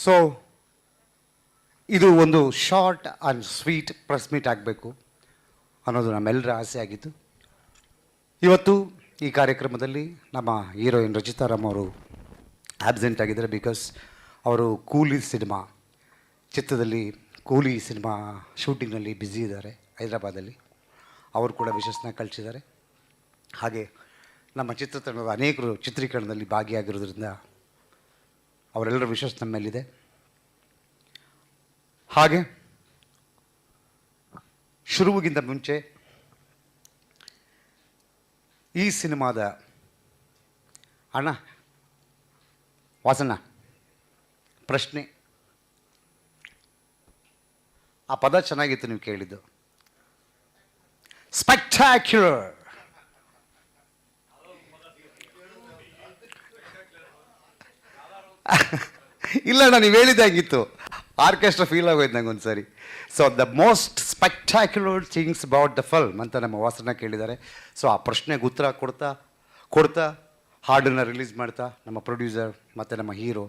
So ಇದು ಒಂದು short and sweet press meet ಆಗಬೇಕು ಅನ್ನೋದು ನಮ್ಮೆಲ್ಲರ ಆಸೆ ಆಗಿತ್ತು. ಇವತ್ತು ಈ ಕಾರ್ಯಕ್ರಮದಲ್ಲಿ ನಮ್ಮ ಹೀರೋಯಿನ್ ರಚಿತಾರಾಮ್ ಅವರು ಆಬ್ಸೆಂಟ್ ಆಗಿದ್ದಾರೆ. ಬಿಕಾಸ್ ಅವರು ಕೂಲಿ ಸಿನಿಮಾ ಚಿತ್ರದಲ್ಲಿ ಕೂಲಿ ಸಿನಿಮಾ ಶೂಟಿಂಗ್ನಲ್ಲಿ ಬ್ಯುಸಿ ಇದ್ದಾರೆ ಹೈದರಾಬಾದಲ್ಲಿ. ಅವರು ಕೂಡ ವಿಶಸ್ನ ಕಳಿಸಿದ್ದಾರೆ. ಹಾಗೆ ನಮ್ಮ ಚಿತ್ರತಂಡದ ಅನೇಕರು ಚಿತ್ರೀಕರಣದಲ್ಲಿ ಭಾಗಿಯಾಗಿರೋದ್ರಿಂದ ಅವರೆಲ್ಲರ ವಿಶಸ್ ನಮ್ಮ ಮೇಲಿದೆ. ಹಾಗೆ ಶುರುವಿಗಿಂತ ಮುಂಚೆ ಈ ಸಿನಿಮಾದ ಅಣ್ಣ ವಾಸಣ್ಣ ಪ್ರಶ್ನೆ, ಆ ಪದ ಚೆನ್ನಾಗಿತ್ತು ನೀವು ಕೇಳಿದ್ದು, ಸ್ಪೆಕ್ಟಾಕ್ಯುಲರ್. ಇಲ್ಲ ಅಣ್ಣ, ನೀವು ಹೇಳಿದ್ದಾಗಿತ್ತು, ಆರ್ಕೆಸ್ಟ್ರಾ ಫೀಲ್ ಆಗೋಯ್ತು ನಂಗೆ ಒಂದು ಸರಿ. So the most spectacular things about the film ಅಂತ ನಮ್ಮ ವಾಸನ ಕೇಳಿದ್ದಾರೆ. ಸೊ ಆ ಪ್ರಶ್ನೆಗೆ ಉತ್ತರ ಕೊಡ್ತಾ ಹಾಡನ್ನು ರಿಲೀಸ್ ಮಾಡ್ತಾ ನಮ್ಮ ಪ್ರೊಡ್ಯೂಸರ್ ಮತ್ತು ನಮ್ಮ ಹೀರೋ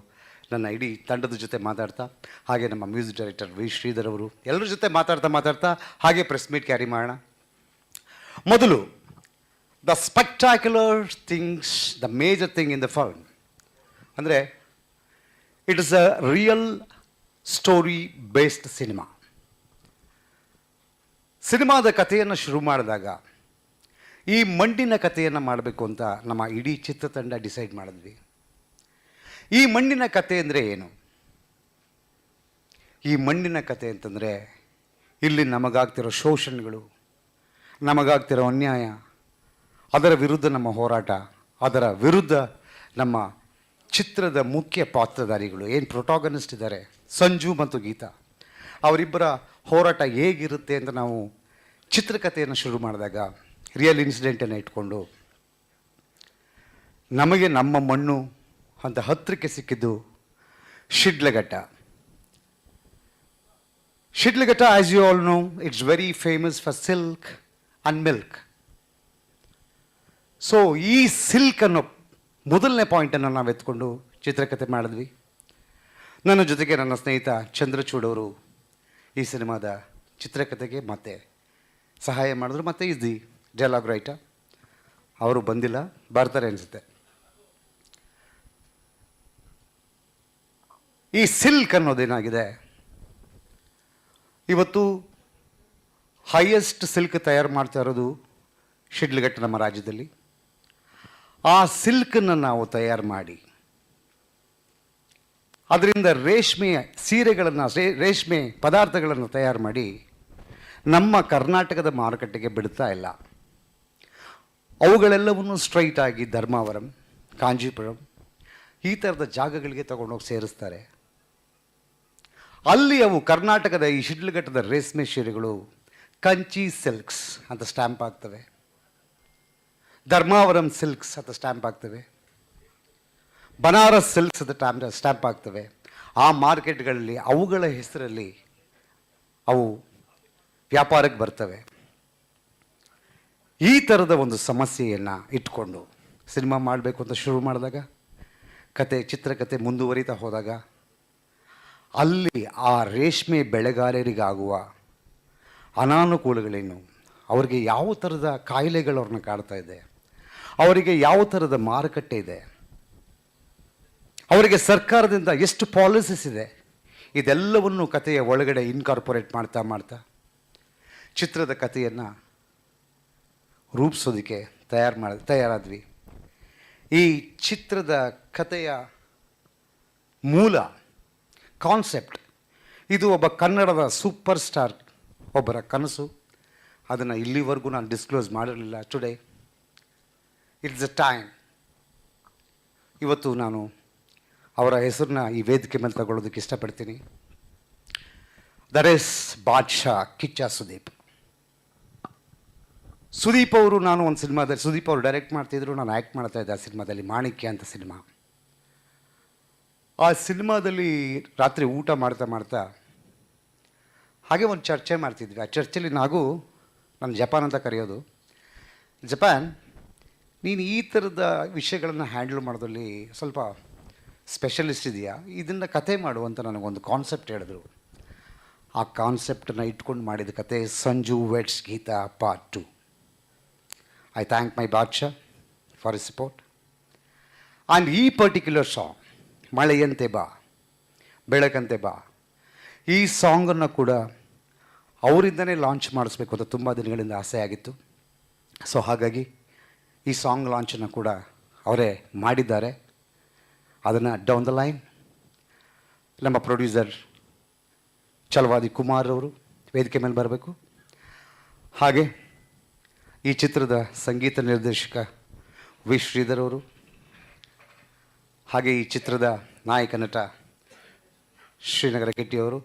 ನನ್ನ ಇಡೀ ತಂಡದ ಜೊತೆ ಮಾತಾಡ್ತಾ, ಹಾಗೆ ನಮ್ಮ ಮ್ಯೂಸಿಕ್ ಡೈರೆಕ್ಟರ್ ವಿ ಶ್ರೀಧರ್ ಅವರು ಎಲ್ಲರ ಜೊತೆ ಮಾತಾಡ್ತಾ ಹಾಗೆ ಪ್ರೆಸ್ ಮೀಟ್ ಕ್ಯಾರಿ ಮಾಡೋಣ. ಮೊದಲು the spectacular things, the major thing in the film ಅಂದರೆ it is a real story based cinema. ಸಿನಿಮಾದ ಕಥೆಯನ್ನು ಶುರು ಮಾಡಿದಾಗ ಈ ಮಣ್ಣಿನ ಕಥೆಯನ್ನು ಮಾಡಬೇಕು ಅಂತ ನಮ್ಮ ಇಡೀ ಚಿತ್ರತಂಡ ಡಿಸೈಡ್ ಮಾಡಿದ್ವಿ. ಈ ಮಣ್ಣಿನ ಕಥೆ ಅಂದರೆ ಏನು? ಈ ಮಣ್ಣಿನ ಕಥೆ ಅಂತಂದರೆ ಇಲ್ಲಿ ನಮಗಾಗ್ತಿರೋ ಶೋಷಣೆಗಳು, ನಮಗಾಗ್ತಿರೋ ಅನ್ಯಾಯ, ಅದರ ವಿರುದ್ಧ ನಮ್ಮ ಹೋರಾಟ, ಅದರ ವಿರುದ್ಧ ನಮ್ಮ ಚಿತ್ರದ ಮುಖ್ಯ ಪಾತ್ರಧಾರಿಗಳು ಏನು ಪ್ರೊಟಾಗನಿಸ್ಟ್ ಇದ್ದಾರೆ, ಸಂಜು ಮತ್ತು ಗೀತಾ, ಅವರಿಬ್ಬರ ಹೋರಾಟ ಹೇಗಿರುತ್ತೆ ಅಂತ ನಾವು ಚಿತ್ರಕಥೆಯನ್ನು ಶುರು ಮಾಡಿದಾಗ ರಿಯಲ್ ಇನ್ಸಿಡೆಂಟನ್ನು ಇಟ್ಕೊಂಡು ನಮಗೆ ನಮ್ಮ ಮಣ್ಣು ಅಂತ ಹತ್ತಿರಕ್ಕೆ ಸಿಕ್ಕಿದ್ದು Shidlaghatta. Shidlaghatta, as you all know, it's very famous for silk and milk. So ಈ ಸಿಲ್ಕ್ ಅನ್ನೋ ಮೊದಲನೇ ಪಾಯಿಂಟನ್ನು ನಾವು ಎತ್ಕೊಂಡು ಚಿತ್ರಕಥೆ ಮಾಡಿದ್ವಿ. ನನ್ನ ಜೊತೆಗೆ ನನ್ನ ಸ್ನೇಹಿತ ಚಂದ್ರಚೂಡ್ ಅವರು ಈ ಸಿನಿಮಾದ ಚಿತ್ರಕಥೆಗೆ ಮತ್ತೆ ಸಹಾಯ ಮಾಡಿದ್ರು. ಮತ್ತು ಈಸ್ ದಿ ಡೈಲಾಗ್ ರೈಟರ್. ಅವರು ಬಂದಿಲ್ಲ, ಬರ್ತಾರೆ ಅನಿಸುತ್ತೆ. ಈ ಸಿಲ್ಕ್ ಅನ್ನೋದೇನಾಗಿದೆ, ಇವತ್ತು ಹೈಯೆಸ್ಟ್ ಸಿಲ್ಕ್ ತಯಾರು ಮಾಡ್ತಾ ಇರೋದು ಶಿಡ್ಲಘಟ್ಟ ನಮ್ಮ ರಾಜ್ಯದಲ್ಲಿ. ಆ ಸಿಲ್ಕನ್ನು ನಾವು ತಯಾರು ಮಾಡಿ ಅದರಿಂದ ರೇಷ್ಮೆ ಸೀರೆಗಳನ್ನು, ರೇಷ್ಮೆ ಪದಾರ್ಥಗಳನ್ನು ತಯಾರು ಮಾಡಿ ನಮ್ಮ ಕರ್ನಾಟಕದ ಮಾರುಕಟ್ಟೆಗೆ ಬಿಡ್ತಾ ಇಲ್ಲ. ಅವುಗಳೆಲ್ಲವನ್ನು ಸ್ಟ್ರೈಟ್ ಆಗಿ ಧರ್ಮಾವರಂ, ಕಾಂಜೀಪುರಂ ಈ ಥರದ ಜಾಗಗಳಿಗೆ ತಗೊಂಡೋಗಿ ಸೇರಿಸ್ತಾರೆ. ಅಲ್ಲಿ ಅವು ಕರ್ನಾಟಕದ ಈ ಶಿಡ್ಲಘಟ್ಟದ ರೇಷ್ಮೆ ಸೀರೆಗಳು ಕಂಚಿ ಸಿಲ್ಕ್ಸ್ ಅಂತ ಸ್ಟ್ಯಾಂಪ್ ಆಗ್ತವೆ, ಧರ್ಮಾವರಂ ಸಿಲ್ಕ್ಸ್ ಅಂತ ಸ್ಟ್ಯಾಂಪ್ ಆಗ್ತವೆ, ಬನಾರಸ್ ಸಿಲ್ಕ್ಸ್ ಅಂತ ಸ್ಟ್ಯಾಂಪ್ ಆಗ್ತವೆ. ಆ ಮಾರ್ಕೆಟ್ಗಳಲ್ಲಿ ಅವುಗಳ ಹೆಸರಲ್ಲಿ ಅವು ವ್ಯಾಪಾರಕ್ಕೆ ಬರ್ತವೆ. ಈ ಥರದ ಒಂದು ಸಮಸ್ಯೆಯನ್ನು ಇಟ್ಕೊಂಡು ಸಿನಿಮಾ ಮಾಡಬೇಕು ಅಂತ ಶುರು ಮಾಡಿದಾಗ ಚಿತ್ರಕಥೆ ಮುಂದುವರಿತಾ ಹೋದಾಗ ಅಲ್ಲಿ ಆ ರೇಷ್ಮೆ ಬೆಳೆಗಾರರಿಗಾಗುವ ಅನಾನುಕೂಲಗಳೇನು, ಅವರಿಗೆ ಯಾವ ಥರದ ಕಾಯಿಲೆಗಳು ಅವ್ರನ್ನ ಕಾಡ್ತಾ ಇದೆ, ಅವರಿಗೆ ಯಾವ ಥರದ ಮಾರುಕಟ್ಟೆ ಇದೆ, ಅವರಿಗೆ ಸರ್ಕಾರದಿಂದ ಎಷ್ಟು ಪಾಲಿಸೀಸ್ ಇದೆ, ಇದೆಲ್ಲವನ್ನು ಕಥೆಯ ಒಳಗಡೆ ಇನ್ಕಾರ್ಪೊರೇಟ್ ಮಾಡ್ತಾ ಚಿತ್ರದ ಕಥೆಯನ್ನು ರೂಪಿಸೋದಕ್ಕೆ ತಯಾರಾದ್ವಿ. ಈ ಚಿತ್ರದ ಕಥೆಯ ಮೂಲ ಕಾನ್ಸೆಪ್ಟ್ ಇದು ಒಬ್ಬ ಕನ್ನಡದ ಸೂಪರ್ ಸ್ಟಾರ್ ಒಬ್ಬರ ಕನಸು. ಅದನ್ನು ಇಲ್ಲಿವರೆಗೂ ನಾನು ಡಿಸ್ಕ್ಲೋಸ್ ಮಾಡಿರಲಿಲ್ಲ. Today it's a time. ಇವತ್ತು ನಾನು ಅವರ ಹೆಸರನ್ನ ಈ ವೇದಿಕೆ ಮೇಲೆ ತಗೊಳ್ಳೋದಕ್ಕೆ ಇಷ್ಟಪಡ್ತೀನಿ. ದಟ್ ಈಸ್ ಬಾದ್ಶಾ ಕಿಚ್ಚ ಸುದೀಪ್ ಅವರು. ನಾನು ಒಂದು ಸಿನಿಮಾದಲ್ಲಿ ಸುದೀಪ್ ಅವರು ಡೈರೆಕ್ಟ್ ಮಾಡ್ತಿದ್ರು, ನಾನು ಆ್ಯಕ್ಟ್ ಮಾಡ್ತಾ ಇದ್ದೆ ಆ ಸಿನಿಮಾದಲ್ಲಿ, ಮಾಣಿಕ್ಯ ಅಂತ ಸಿನಿಮಾ. ಆ ಸಿನಿಮಾದಲ್ಲಿ ರಾತ್ರಿ ಊಟ ಮಾಡ್ತಾ ಹಾಗೆ ಒಂದು ಚರ್ಚೆ ಮಾಡ್ತಿದ್ವಿ. ಆ ಚರ್ಚೆಯಲ್ಲಿ ನಾನು ಜಪಾನ್ ಅಂತ ಕರೆಯೋದು, ಜಪಾನ್ ನೀನು ಈ ಥರದ ವಿಷಯಗಳನ್ನು ಹ್ಯಾಂಡಲ್ ಮಾಡೋದ್ರಲ್ಲಿ ಸ್ವಲ್ಪ ಸ್ಪೆಷಲಿಸ್ಟ್ ಇದೆಯಾ, ಇದನ್ನು ಕತೆ ಮಾಡುವಂತ ನನಗೊಂದು ಕಾನ್ಸೆಪ್ಟ್ ಹೇಳಿದ್ರು. ಆ ಕಾನ್ಸೆಪ್ಟನ್ನು ಇಟ್ಕೊಂಡು ಮಾಡಿದ ಕತೆ Sanju weds Geetha part 2. I thank my Badshah for his support. And ಈ ಪರ್ಟಿಕ್ಯುಲರ್ ಸಾಂಗ್ ಮಳೆಯಂತೆ ಬಾ ಬೆಳಕಂತೆ ಬಾ, ಈ ಸಾಂಗನ್ನು ಕೂಡ ಅವರಿಂದನೇ ಲಾಂಚ್ ಮಾಡಿಸ್ಬೇಕು ಅಂತ ತುಂಬ ದಿನಗಳಿಂದ ಆಸೆ ಆಗಿತ್ತು. ಸೊ ಹಾಗಾಗಿ ಈ ಸಾಂಗ್ ಲಾಂಚನ್ನು ಕೂಡ ಅವರೇ ಮಾಡಿದ್ದಾರೆ. ಅದನ್ನು ಡೌನ್ ದ ಲೈನ್ ನಮ್ಮ ಪ್ರೊಡ್ಯೂಸರ್ ಛಲವಾದಿ ಕುಮಾರ್ ಅವರು ವೇದಿಕೆ ಮೇಲೆ ಬರಬೇಕು. ಹಾಗೆ ಈ ಚಿತ್ರದ ಸಂಗೀತ ನಿರ್ದೇಶಕ ವಿ ಶ್ರೀಧರ್ ಅವರು, ಹಾಗೆ ಈ ಚಿತ್ರದ ನಾಯಕ ನಟ ಶ್ರೀನಗರ ಕೆಟ್ಟಿಯವರು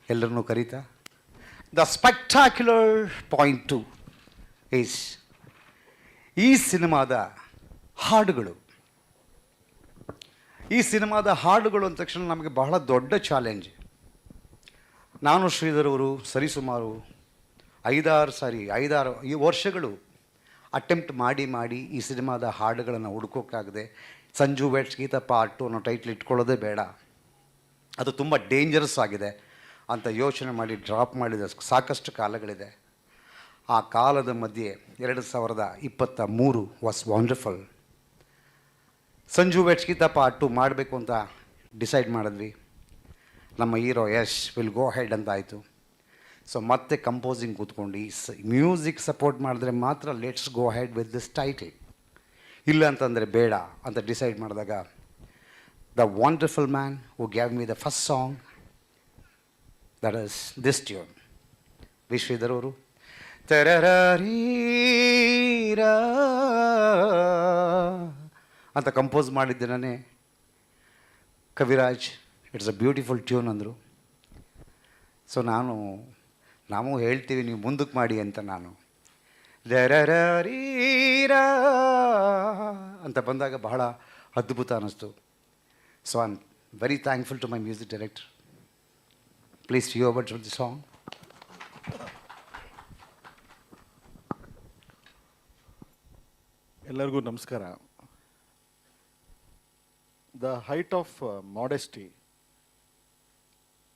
ಎಲ್ಲರನ್ನೂ ಕರೀತಾ ದ ಸ್ಪೆಕ್ಟಾಕ್ಯುಲರ್ ಪಾಯಿಂಟ್ 2 ಈಸ್ ಈ ಸಿನಿಮಾದ ಹಾಡುಗಳು. ಈ ಸಿನಿಮಾದ ಹಾಡುಗಳು ಅಂದ ತಕ್ಷಣ ನಮಗೆ ಬಹಳ ದೊಡ್ಡ ಚಾಲೆಂಜ್. ನಾನು ಶ್ರೀಧರ್ ಅವರು ಸರಿಸುಮಾರು 5-6 ಈ ವರ್ಷಗಳು ಅಟೆಂಪ್ಟ್ ಮಾಡಿ ಈ ಸಿನಿಮಾದ ಹಾಡುಗಳನ್ನು ಹುಡ್ಕೋಕ್ಕಾಗದೆ ಸಂಜು ವೆಟ್ಸ್ ಗೀತಾ ಪಾರ್ಟ್ 2 ಅನ್ನೋ ಟೈಟ್ಲ್ ಇಟ್ಕೊಳ್ಳೋದೇ ಬೇಡ, ಅದು ತುಂಬ ಡೇಂಜರಸ್ ಆಗಿದೆ ಅಂತ ಯೋಚನೆ ಮಾಡಿ ಡ್ರಾಪ್ ಮಾಡಿದ ಸಾಕಷ್ಟು ಕಾಲಗಳಿದೆ. ಆ ಕಾಲದ ಮಧ್ಯೆ 2023 was wonderful. Sanju weds Geetha part 2 ಮಾಡಬೇಕು ಅಂತ ಡಿಸೈಡ್ ಮಾಡಿದ್ವಿ. ನಮ್ಮ hero Yash will go head ಅಂತ ಆಯಿತು. ಸೊ ಮತ್ತೆ ಕಂಪೋಸಿಂಗ್ ಕೂತ್ಕೊಂಡು ಈ ಮ್ಯೂಸಿಕ್ ಸಪೋರ್ಟ್ ಮಾಡಿದ್ರೆ ಮಾತ್ರ let's go head with this title, ಇಲ್ಲ ಅಂತಂದರೆ ಬೇಡ ಅಂತ ಡಿಸೈಡ್ ಮಾಡಿದಾಗ the wonderful man who gave me the first song, that is this tune, V Sridhar ಅವರು ತರರೀರಾ ಅಂತ ಕಂಪೋಸ್ ಮಾಡಿದ್ದೆ ನಾನೇ. Kaviraj it's a beautiful tune ಅಂದರು. ಸೊ ನಾವು ಹೇಳ್ತೀವಿ ನೀವು ಮುಂದಕ್ಕೆ ಮಾಡಿ ಅಂತ, ನಾನು ದರರೀರಾ ಅಂತ ಬಂದಾಗ ಬಹಳ ಅದ್ಭುತ ಅನ್ನಿಸ್ತು. So I am very thankful to my music director. Please you words with the song. ಎಲ್ಲರಿಗೂ ನಮಸ್ಕಾರ. The height of modesty,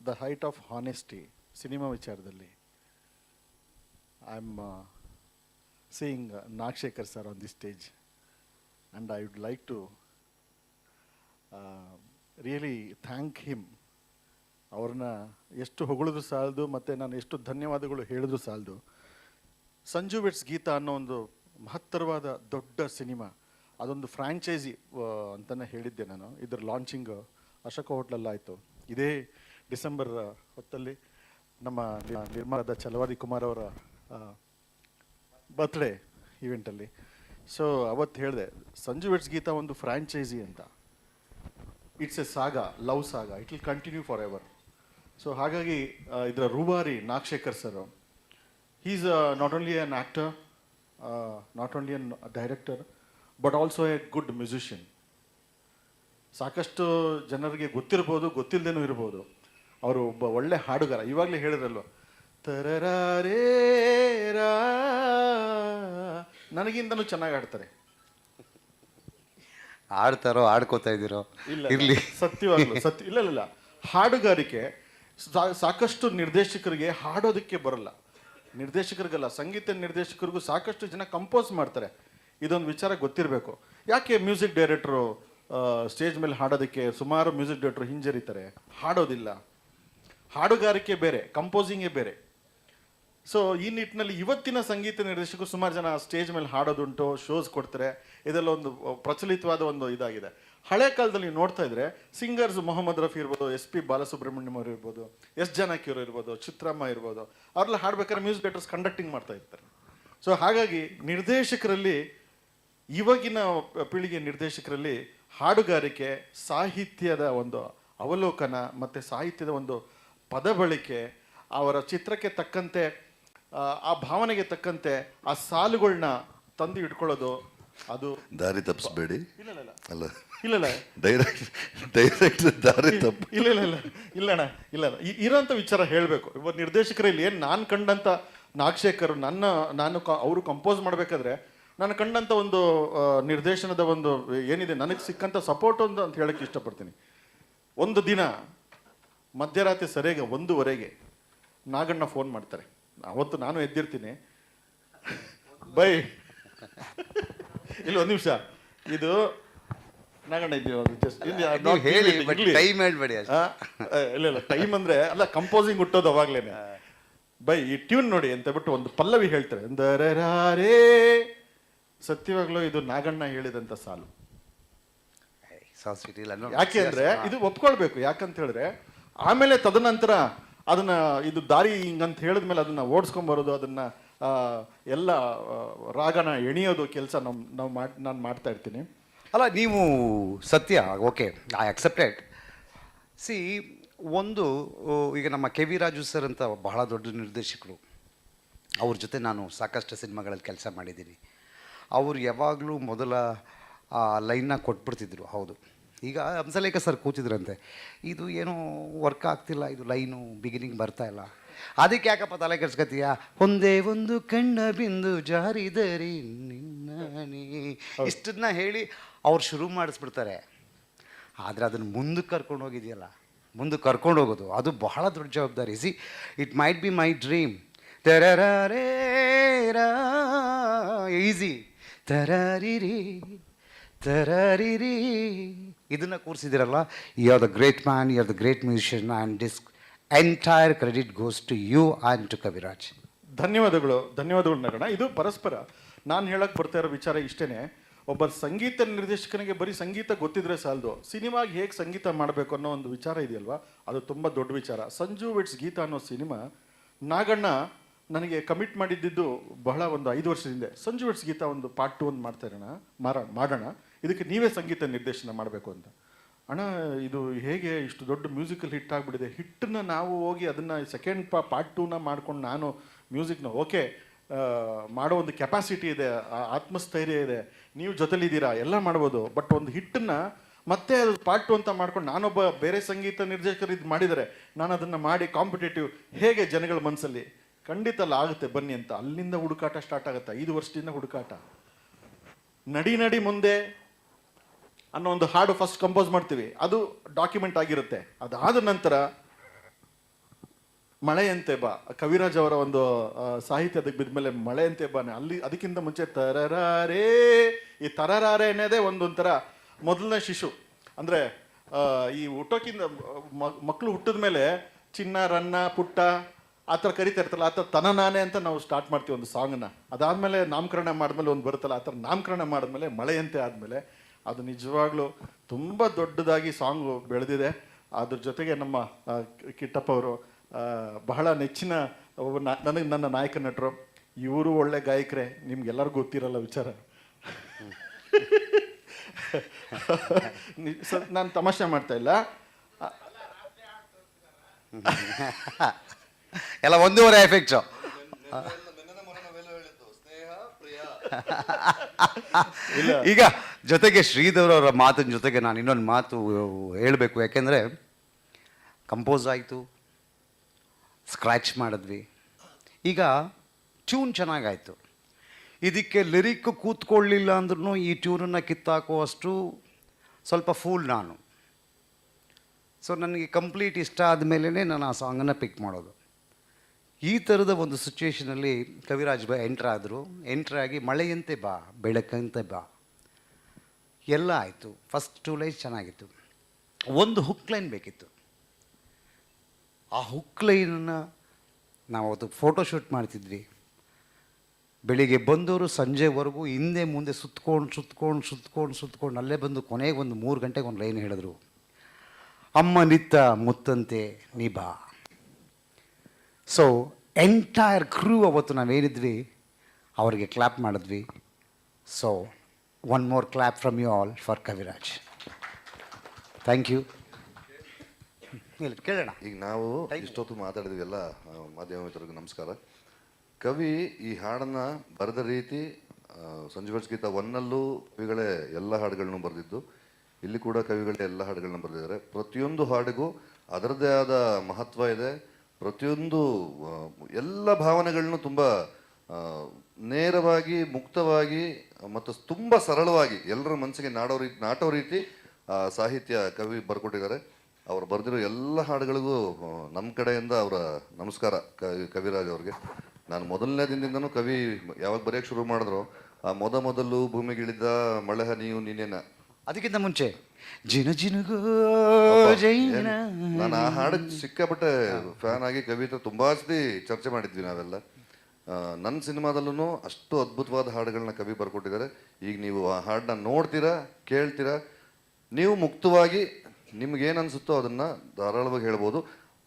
the height of honesty cinema ವಿಚಾರದಲ್ಲಿ I am seeing Nagashekar sir on the stage and I would like to really thank him. ಅವ್ರನ್ನ ಎಷ್ಟು ಹೊಗಳಿದ್ರು ಸಾಲದು, ಮತ್ತು ನಾನು ಎಷ್ಟು ಧನ್ಯವಾದಗಳು ಹೇಳಿದ್ರು ಸಾಲದು. ಸಂಜು ವೆಟ್ಸ್ ಗೀತಾ ಅನ್ನೋ ಒಂದು ಮಹತ್ತರವಾದ ದೊಡ್ಡ ಸಿನಿಮಾ, ಅದೊಂದು ಫ್ರ್ಯಾಂಚೈಸಿ ಅಂತಲೇ ಹೇಳಿದ್ದೆ ನಾನು. ಇದರ ಲಾಂಚಿಂಗ್ ಅಶೋಕ ಹೋಟ್ಲಲ್ಲಾಯಿತು ಇದೇ ಡಿಸೆಂಬರ್ ಹೊತ್ತಲ್ಲಿ, ನಮ್ಮ ನಿರ್ಮಾಣದ ಛಲವಾದಿ ಕುಮಾರ್ ಅವರ ಬರ್ತ್ಡೇ ಈವೆಂಟಲ್ಲಿ. ಸೊ ಅವತ್ತು ಹೇಳಿದೆ ಸಂಜು ವೆಟ್ಸ್ ಗೀತಾ ಒಂದು ಫ್ರ್ಯಾಂಚೈಸಿ ಅಂತ. It's A ಸಾಗಾ, love ಸಾಗಾ, it will continue for ever. So ಹಾಗಾಗಿ ಇದರ ರೂವಾರಿ Nagashekar sir, he is not only an actor, not only on director, but also A good musician. ಸಾಕಷ್ಟು ಜನರಿಗೆ ಗೊತ್ತಿರ್ಬೋದು, ಗೊತ್ತಿಲ್ಲದೇನೂ ಇರ್ಬೋದು. ಅವರು ಒಬ್ಬ ಒಳ್ಳೆ ಹಾಡುಗಾರ. ಇವಾಗಲೇ ಹೇಳಿದ್ರಲ್ವ, ತರರೇರಾ ನನಗಿಂತನೂ ಚೆನ್ನಾಗಿ ಆಡ್ತಾರೆ. ಆಡ್ತಾರೋ ಆಡ್ಕೋತಾ ಇದ್ದೀರೋ ಇರಲಿ, ಸತ್ಯವಾಗ್ಲು ಸತ್ಯ. ಇಲ್ಲ ಹಾಡುಗಾರಿಕೆ ಸಾಕಷ್ಟು ನಿರ್ದೇಶಕರಿಗೆ ಹಾಡೋದಕ್ಕೆ ಬರಲ್ಲ. ನಿರ್ದೇಶಕರಿಗಲ್ಲ, ಸಂಗೀತ ನಿರ್ದೇಶಕರಿಗೂ ಸಾಕಷ್ಟು ಜನ ಕಂಪೋಸ್ ಮಾಡ್ತಾರೆ. ಇದೊಂದು ವಿಚಾರ ಗೊತ್ತಿರಬೇಕು. ಯಾಕೆ ಮ್ಯೂಸಿಕ್ ಡೈರೆಕ್ಟ್ರು ಸ್ಟೇಜ್ ಮೇಲೆ ಹಾಡೋದಕ್ಕೆ ಸುಮಾರು ಮ್ಯೂಸಿಕ್ ಡೈರೆಕ್ಟ್ರು ಹಿಂಜರಿತಾರೆ, ಹಾಡೋದಿಲ್ಲ. ಹಾಡುಗಾರಿಕೆ ಬೇರೆ, ಕಂಪೋಸಿಂಗೇ ಬೇರೆ. ಸೊ ಈ ನಿಟ್ಟಿನಲ್ಲಿ ಇವತ್ತಿನ ಸಂಗೀತ ನಿರ್ದೇಶಕರು ಸುಮಾರು ಜನ ಸ್ಟೇಜ್ ಮೇಲೆ ಹಾಡೋದುಂಟು, ಶೋಸ್ ಕೊಡ್ತಾರೆ. ಇದೆಲ್ಲ ಒಂದು ಪ್ರಚಲಿತವಾದ ಒಂದು ಇದಾಗಿದೆ. ಹಳೆ ಕಾಲದಲ್ಲಿ ನೀವು ನೋಡ್ತಾ ಇದ್ರೆ ಸಿಂಗರ್ಸ್ ಮೊಹಮ್ಮದ್ ರಫಿ ಇರ್ಬೋದು, ಎಸ್ ಪಿ ಬಾಲಸುಬ್ರಹ್ಮಣ್ಯಂ ಅವರು ಇರ್ಬೋದು, ಎಸ್ ಜಾನಕಿ ಅವರು ಇರ್ಬೋದು, ಚಿತ್ರಮ್ಮ ಇರ್ಬೋದು, ಅವ್ರೆಲ್ಲ ಹಾಡ್ಬೇಕಾದ್ರೆ ಮ್ಯೂಸಿಕ್ ಡೈರೆಕ್ಟರ್ಸ್ ಕಂಡಕ್ಟಿಂಗ್ ಮಾಡ್ತಾ ಇರ್ತಾರೆ. ಸೊ ಹಾಗಾಗಿ ನಿರ್ದೇಶಕರಲ್ಲಿ, ಇವಾಗಿನ ಪೀಳಿಗೆ ನಿರ್ದೇಶಕರಲ್ಲಿ ಹಾಡುಗಾರಿಕೆ, ಸಾಹಿತ್ಯದ ಒಂದು ಅವಲೋಕನ ಮತ್ತು ಸಾಹಿತ್ಯದ ಒಂದು ಪದ ಬಳಕೆ, ಅವರ ಚಿತ್ರಕ್ಕೆ ತಕ್ಕಂತೆ, ಆ ಭಾವನೆಗೆ ತಕ್ಕಂತೆ ಆ ಸಾಲುಗಳನ್ನ ತಂದು ಇಟ್ಕೊಳ್ಳೋದು, ಅದು ದಾರಿ ತಪ್ಪಿಸ್ಬೇಡಿ. ಇಲ್ಲ ಡೈರೆಕ್ಟ್ ದಾರಿ ತಪ್ಪು. ಇಲ್ಲಣ್ಣ ಇರೋಂಥ ವಿಚಾರ ಹೇಳಬೇಕು. ನಿರ್ದೇಶಕರಲ್ಲಿ ಏನು ನಾನು ಕಂಡಂಥ ನಾಗಶೇಖರ್, ನಾನು ಅವರು ಕಂಪೋಸ್ ಮಾಡಬೇಕಾದ್ರೆ ನಾನು ಕಂಡಂಥ ಒಂದು ನಿರ್ದೇಶನದ ಒಂದು ಏನಿದೆ ನನಗೆ ಸಿಕ್ಕಂಥ ಸಪೋರ್ಟ್ ಒಂದು ಅಂತ ಹೇಳಕ್ಕೆ ಇಷ್ಟಪಡ್ತೀನಿ. ಒಂದು ದಿನ ಮಧ್ಯರಾತ್ರಿ ಸರಿಯಾಗಿ 1:15 ನಾಗಣ್ಣ ಫೋನ್ ಮಾಡ್ತಾರೆ. ಅವತ್ತು ನಾನು ಎದ್ದಿರ್ತೀನಿ. ಬೈ ಇಲ್ಲಿ ಒಂದು ನಿಮಿಷ, ಇದು ನಾಗಣ್ಣ ನೀವು ಹೇಳಿ, but time ಹೇಳ್ಬೇಡಿ ಅಷ್ಟೇ. ಇಲ್ಲ ಟೈಮ್ ಅಂದ್ರೆ ಅಲ್ಲ, ಕಂಪೋಸಿಂಗ್ ಹುಟ್ಟೋದು ಅವಾಗ್ಲೇನೆ. ಬೈ ಈ ಟ್ಯೂನ್ ನೋಡಿ ಅಂತ ಬಿಟ್ಟು ಒಂದು ಪಲ್ಲವಿ ಹೇಳ್ತಾರೆ, ದರರಾರೇ. ಸತ್ಯವಾಗ್ಲೂ ಇದು ನಾಗಣ್ಣ ಹೇಳಿದಂತ ಸಾಲು. ಯಾಕೆ ಅಂದ್ರೆ ಇದು ಒಪ್ಕೊಳ್ಬೇಕು. ಯಾಕಂತ ಹೇಳಿದ್ರೆ ಆಮೇಲೆ ತದನಂತರ ಅದನ್ನ ಇದು ದಾರಿ ಹಿಂಗಂತ ಹೇಳಿದ್ಮೇಲೆ ಅದನ್ನ ಓಡಿಸ್ಕೊಂಡ್ ಬರೋದು, ಅದನ್ನ ಎಲ್ಲ ರಾಗನ ಎಣಿಯೋದು ಕೆಲಸ ನಾನು ಮಾಡ್ತಾ ಇರ್ತೀನಿ. ಅಲ್ಲ, ನೀವು ಸತ್ಯ, ಓಕೆ, ಐ ಅಕ್ಸೆಪ್ಟೆಡ್. ಸಿ, ಒಂದು ಈಗ ನಮ್ಮ ಕೆ ವಿ ರಾಜು ಸರ್ ಅಂತ ಬಹಳ ದೊಡ್ಡ ನಿರ್ದೇಶಕರು, ಅವ್ರ ಜೊತೆ ನಾನು ಸಾಕಷ್ಟು ಸಿನಿಮಾಗಳಲ್ಲಿ ಕೆಲಸ ಮಾಡಿದ್ದೀನಿ. ಅವರು ಯಾವಾಗಲೂ ಮೊದಲ ಲೈನ್ನ ಕೊಟ್ಬಿಡ್ತಿದ್ರು. ಹೌದು, ಈಗ ಹಂಸಲೇಖ ಸರ್ ಕೂತಿದ್ರಂತೆ, ಇದು ಏನೋ ವರ್ಕ್ ಆಗ್ತಿಲ್ಲ, ಇದು ಲೈನು ಬಿಗಿನಿಂಗ್ ಬರ್ತಾ ಇಲ್ಲ, ಅದಕ್ಕೆ ಯಾಕಪ್ಪ ತಲೆ ಕೆಡ್ಸ್ಕೊತೀಯ, ಒಂದೇ ಒಂದು ಕಣ್ಣ ಬಿಂದು ಜಾರಿದರಿ ನಿನ್ನಾನೆ, ಇಷ್ಟನ್ನ ಹೇಳಿ ಅವ್ರು ಶುರು ಮಾಡಿಸ್ಬಿಡ್ತಾರೆ. ಆದರೆ ಅದನ್ನು ಮುಂದಕ್ಕೆ ಕರ್ಕೊಂಡು ಹೋಗಿದೆಯಲ್ಲ, ಮುಂದಕ್ಕೆ ಕರ್ಕೊಂಡು ಹೋಗೋದು ಅದು ಬಹಳ ದೊಡ್ಡ ಜವಾಬ್ದಾರಿ. See, it might be my dream, ತರರೇ ಈಸಿ ತರರಿರಿ ತರರಿರಿ, ಇದನ್ನು ಕೂರಿಸಿದಿರಲ್ಲ, you are the great man, you are the great musician, and this entire credit goes to you and to Kaviraj. ಧನ್ಯವಾದಗಳು ನಗಣ. ಇದು ಪರಸ್ಪರ. ನಾನು ಹೇಳಕ್ಕೆ ಬರ್ತಾ ಇರೋ ವಿಚಾರ ಇಷ್ಟೇ, ಒಬ್ಬ ಸಂಗೀತ ನಿರ್ದೇಶಕನಿಗೆ ಬರೀ ಸಂಗೀತ ಗೊತ್ತಿದ್ರೆ ಸಾಲದು, ಸಿನಿಮಾಗೆ ಹೇಗೆ ಸಂಗೀತ ಮಾಡಬೇಕು ಅನ್ನೋ ಒಂದು ವಿಚಾರ ಇದೆಯಲ್ವಾ, ಅದು ತುಂಬ ದೊಡ್ಡ ವಿಚಾರ. ಸಂಜು ವಿಟ್ಸ್ ಗೀತಾ ಅನ್ನೋ ಸಿನಿಮಾ ನಾಗಣ್ಣ ನನಗೆ ಕಮಿಟ್ ಮಾಡಿದ್ದು ಬಹಳ ಒಂದು 5 ವರ್ಷದ ಹಿಂದೆ. ಸಂಜು ವಿಟ್ಸ್ ಗೀತಾ ಒಂದು ಪಾರ್ಟ್ 2 ಮಾಡ್ತಾ ಇರೋಣ, ಮಾಡೋಣ, ಇದಕ್ಕೆ ನೀವೇ ಸಂಗೀತ ನಿರ್ದೇಶನ ಮಾಡಬೇಕು ಅಂತ. ಅಣ್ಣ, ಇದು ಹೇಗೆ ಇಷ್ಟು ದೊಡ್ಡ ಮ್ಯೂಸಿಕಲ್ ಹಿಟ್ ಆಗಿಬಿಟ್ಟಿದೆ, ಹಿಟ್ಟನ್ನ ನಾವು ಹೋಗಿ ಅದನ್ನು ಸೆಕೆಂಡ್ ಪಾರ್ಟ್ 2ನ ಮಾಡ್ಕೊಂಡು ನಾನು ಮ್ಯೂಸಿಕ್ನ ಓಕೆ ಮಾಡೋ ಒಂದು ಕೆಪಾಸಿಟಿ ಇದೆ, ಆತ್ಮಸ್ಥೈರ್ಯ ಇದೆ, ನೀವು ಜೊತೆಲಿದ್ದೀರಾ, ಎಲ್ಲ ಮಾಡ್ಬೋದು. ಬಟ್ ಒಂದು ಹಿಟ್ಟನ್ನು ಮತ್ತೆ ಅದು ಪಾರ್ಟ್ 2 ಅಂತ ಮಾಡ್ಕೊಂಡು ನಾನೊಬ್ಬ ಬೇರೆ ಸಂಗೀತ ನಿರ್ದೇಶಕರು ಇದು ಮಾಡಿದರೆ ನಾನು ಅದನ್ನು ಮಾಡಿ ಕಾಂಪಿಟೇಟಿವ್ ಹೇಗೆ ಜನಗಳ ಮನಸ್ಸಲ್ಲಿ ಖಂಡಿತ ಅಲ್ಲ ಆಗುತ್ತೆ ಬನ್ನಿ ಅಂತ. ಅಲ್ಲಿಂದ ಹುಡುಕಾಟ ಸ್ಟಾರ್ಟ್ ಆಗುತ್ತೆ. 5 ವರ್ಷದಿಂದ ಹುಡುಕಾಟ. ನಡಿ ಮುಂದೆ ಅನ್ನೋ ಒಂದು ಹಾಡು ಫಸ್ಟ್ ಕಂಪೋಸ್ ಮಾಡ್ತೀವಿ, ಅದು ಡಾಕ್ಯುಮೆಂಟ್ ಆಗಿರುತ್ತೆ. ಅದಾದ ನಂತರ ಮಳೆಯಂತೆ ಬಾ, ಕವಿರಾಜ್ ಅವರ ಒಂದು ಸಾಹಿತ್ಯ ಅದಕ್ಕೆ ಬಿದ್ಮೇಲೆ ಮಳೆಯಂತೆ ಬಾನೆ, ಅಲ್ಲಿ ಅದಕ್ಕಿಂತ ಮುಂಚೆ ತರರಾರೇ. ಈ ತರರಾರೇ ಅನ್ನೋದೇ ಒಂದೊಂಥರ ಮೊದಲನೇ ಶಿಶು. ಅಂದರೆ ಈ ಹುಟ್ಟೋಕ್ಕಿಂತ ಮಕ್ಕಳು ಹುಟ್ಟಿದ ಮೇಲೆ ಚಿನ್ನ, ರನ್ನ, ಪುಟ್ಟ ಆ ಥರ ಕರಿತಾ ಇರ್ತಲ್ಲ, ಆ ಥರ ತನನಾನೆ ಅಂತ ನಾವು ಸ್ಟಾರ್ಟ್ ಮಾಡ್ತೀವಿ ಒಂದು ಸಾಂಗನ್ನ. ಅದಾದಮೇಲೆ ನಾಮಕರಣ ಮಾಡಿದ್ಮೇಲೆ ಒಂದು ಬರುತ್ತಲ್ಲ, ಆ ಥರ ನಾಮಕರಣ ಮಾಡಿದ್ಮೇಲೆ ಮಳೆಯಂತೆ ಆದಮೇಲೆ ಅದು ನಿಜವಾಗ್ಲೂ ತುಂಬ ದೊಡ್ಡದಾಗಿ ಸಾಂಗು ಬೆಳೆದಿದೆ. ಅದ್ರ ಜೊತೆಗೆ ನಮ್ಮ ಕಿಟ್ಟಪ್ಪ ಅವರು ಬಹಳ ನೆಚ್ಚಿನ ನನಗೆ ನನ್ನ ನಾಯಕ ನಟರು. ಇವರು ಒಳ್ಳೆ ಗಾಯಕರೇ, ನಿಮ್ಗೆಲ್ಲರಿಗೂ ಗೊತ್ತಿರಲ್ಲ ವಿಚಾರ. ನಾನು ತಮಾಷೆ ಮಾಡ್ತಾ ಇಲ್ಲ, ಎಲ್ಲ 1.5 ಎಫೆಕ್ಟ್ಸು. ಈಗ ಜೊತೆಗೆ ಶ್ರೀಧರ್ ಅವರ ಮಾತಿನ ಜೊತೆಗೆ ನಾನು ಇನ್ನೊಂದು ಮಾತು ಹೇಳಬೇಕು. ಯಾಕೆಂದರೆ ಕಂಪೋಸ್ ಆಯಿತು, ಸ್ಕ್ರ್ಯಾಚ್ ಮಾಡಿದ್ವಿ, ಈಗ ಟ್ಯೂನ್ ಚೆನ್ನಾಗಾಯಿತು. ಇದಕ್ಕೆ ಲಿರಿಕ್ ಕೂತ್ಕೊಳ್ಳಿಲ್ಲ ಅಂದ್ರೂ ಈ ಟ್ಯೂನನ್ನು ಕಿತ್ತಾಕುವಷ್ಟು ಸ್ವಲ್ಪ ಫೂಲ್ ನಾನು. ಸೊ ನನಗೆ ಕಂಪ್ಲೀಟ್ ಇಷ್ಟ ಆದಮೇಲೆ ನಾನು ಆ ಸಾಂಗನ್ನು ಪಿಕ್ ಮಾಡೋದು. ಈ ಥರದ ಒಂದು ಸಿಚುವೇಷನಲ್ಲಿ ಕವಿರಾಜ್ ಬಾ ಎಂಟ್ರಾಗಿ ಮಳೆಯಂತೆ ಬಾ, ಬೆಳಕಂತೆ ಬಾ ಎಲ್ಲ ಆಯಿತು. ಫಸ್ಟ್ 2 ಲೈನ್ಸ್ ಚೆನ್ನಾಗಿತ್ತು, ಒಂದು ಹುಕ್ ಲೈನ್ ಬೇಕಿತ್ತು. ಆ ಹುಕ್ ಲೈನನ್ನು ನಾವು ಅದು ಫೋಟೋಶೂಟ್ ಮಾಡ್ತಿದ್ವಿ. ಬೆಳಿಗ್ಗೆ ಬಂದವರು ಸಂಜೆವರೆಗೂ ಹಿಂದೆ ಮುಂದೆ ಸುತ್ಕೊಂಡು ಅಲ್ಲೇ ಬಂದು ಕೊನೆಗೆ ಒಂದು 3 ಗಂಟೆಗೆ ಒಂದು ಲೈನ್ ಹೇಳಿದ್ರು, ಅಮ್ಮ ನಿತ್ತ ಮುತ್ತಂತೆ ನೀ ಬಾ. ಸೊ ಎಂಟೈರ್ ಕ್ರೂ ಅವತ್ತು ನಾವೇನಿದ್ವಿ ಅವರಿಗೆ ಕ್ಲಾಪ್ ಮಾಡಿದ್ವಿ. So one more clap from you all for Kaviraj. Thank you. ಕೇಳೋಣ. ಈಗ ನಾವು ಇಷ್ಟೊತ್ತು ಮಾತಾಡಿದ್ವಿ ಎಲ್ಲ ಮಾಧ್ಯಮ ಮಿತ್ರರಿಗೆ ನಮಸ್ಕಾರ. ಕವಿ ಈ ಹಾಡನ್ನು ಬರೆದ ರೀತಿ ಸಂಜು ವಿಟ್ಸ್ ಗೀತಾ 1ನಲ್ಲೂ ಕವಿಗಳೇ ಎಲ್ಲ ಹಾಡುಗಳನ್ನು ಬರೆದಿದ್ದು, ಇಲ್ಲಿ ಕೂಡ ಕವಿಗಳೇ ಎಲ್ಲ ಹಾಡುಗಳನ್ನ ಬರೆದಿದ್ದಾರೆ. ಪ್ರತಿಯೊಂದು ಹಾಡಿಗೂ ಅದರದ್ದೇ ಆದ ಮಹತ್ವ ಇದೆ. ಪ್ರತಿಯೊಂದು ಎಲ್ಲ ಭಾವನೆಗಳನ್ನು ತುಂಬ ನೇರವಾಗಿ ಮುಕ್ತವಾಗಿ ಮತ್ತು ತುಂಬ ಸರಳವಾಗಿ ಎಲ್ಲರ ಮನಸ್ಸಿಗೆ ನಾಟೋ ರೀತಿ ಸಾಹಿತ್ಯ ಕವಿ ಬರ್ಕೊಟ್ಟಿದ್ದಾರೆ. ಅವ್ರು ಬರೆದಿರೋ ಎಲ್ಲ ಹಾಡುಗಳಿಗೂ ನಮ್ಮ ಕಡೆಯಿಂದ ಅವರ ನಮಸ್ಕಾರ ಕವಿರಾಜ್ ಅವ್ರಿಗೆ. ನಾನು ಮೊದಲನೇ ದಿನದಿಂದನೂ ಕವಿ ಯಾವಾಗ ಬರೆಯೋಕ್ಕೆ ಶುರು ಮಾಡಿದ್ರು ಆ ಮೊದಲು ಭೂಮಿಗಿಳಿದ ಮಳೆ ಹನಿಯು ನೀನೇನ, ಅದಕ್ಕಿಂತ ಮುಂಚೆ ಜಿನ ಜಿನುಗೋ ಜೈನ, ನಾನು ಆ ಹಾಡು ಸಿಕ್ಕಾಪಟ್ಟೆ ಫ್ಯಾನ್ ಆಗಿ ಕವಿ ಹತ್ರ ತುಂಬಾ ಸತಿ ಚರ್ಚೆ ಮಾಡಿದ್ವಿ ನಾವೆಲ್ಲ. ನನ್ನ ಸಿನಿಮಾದಲ್ಲೂ ಅಷ್ಟು ಅದ್ಭುತವಾದ ಹಾಡುಗಳನ್ನ ಕವಿ ಬರ್ಕೊಟ್ಟಿದ್ದಾರೆ. ಈಗ ನೀವು ಆ ಹಾಡನ್ನ ನೋಡ್ತೀರಾ, ಕೇಳ್ತೀರಾ, ನೀವು ಮುಕ್ತವಾಗಿ ನಿಮ್ಗೇನು ಅನ್ಸುತ್ತೋ ಅದನ್ನ ಧಾರಾಳವಾಗಿ ಹೇಳ್ಬೋದು.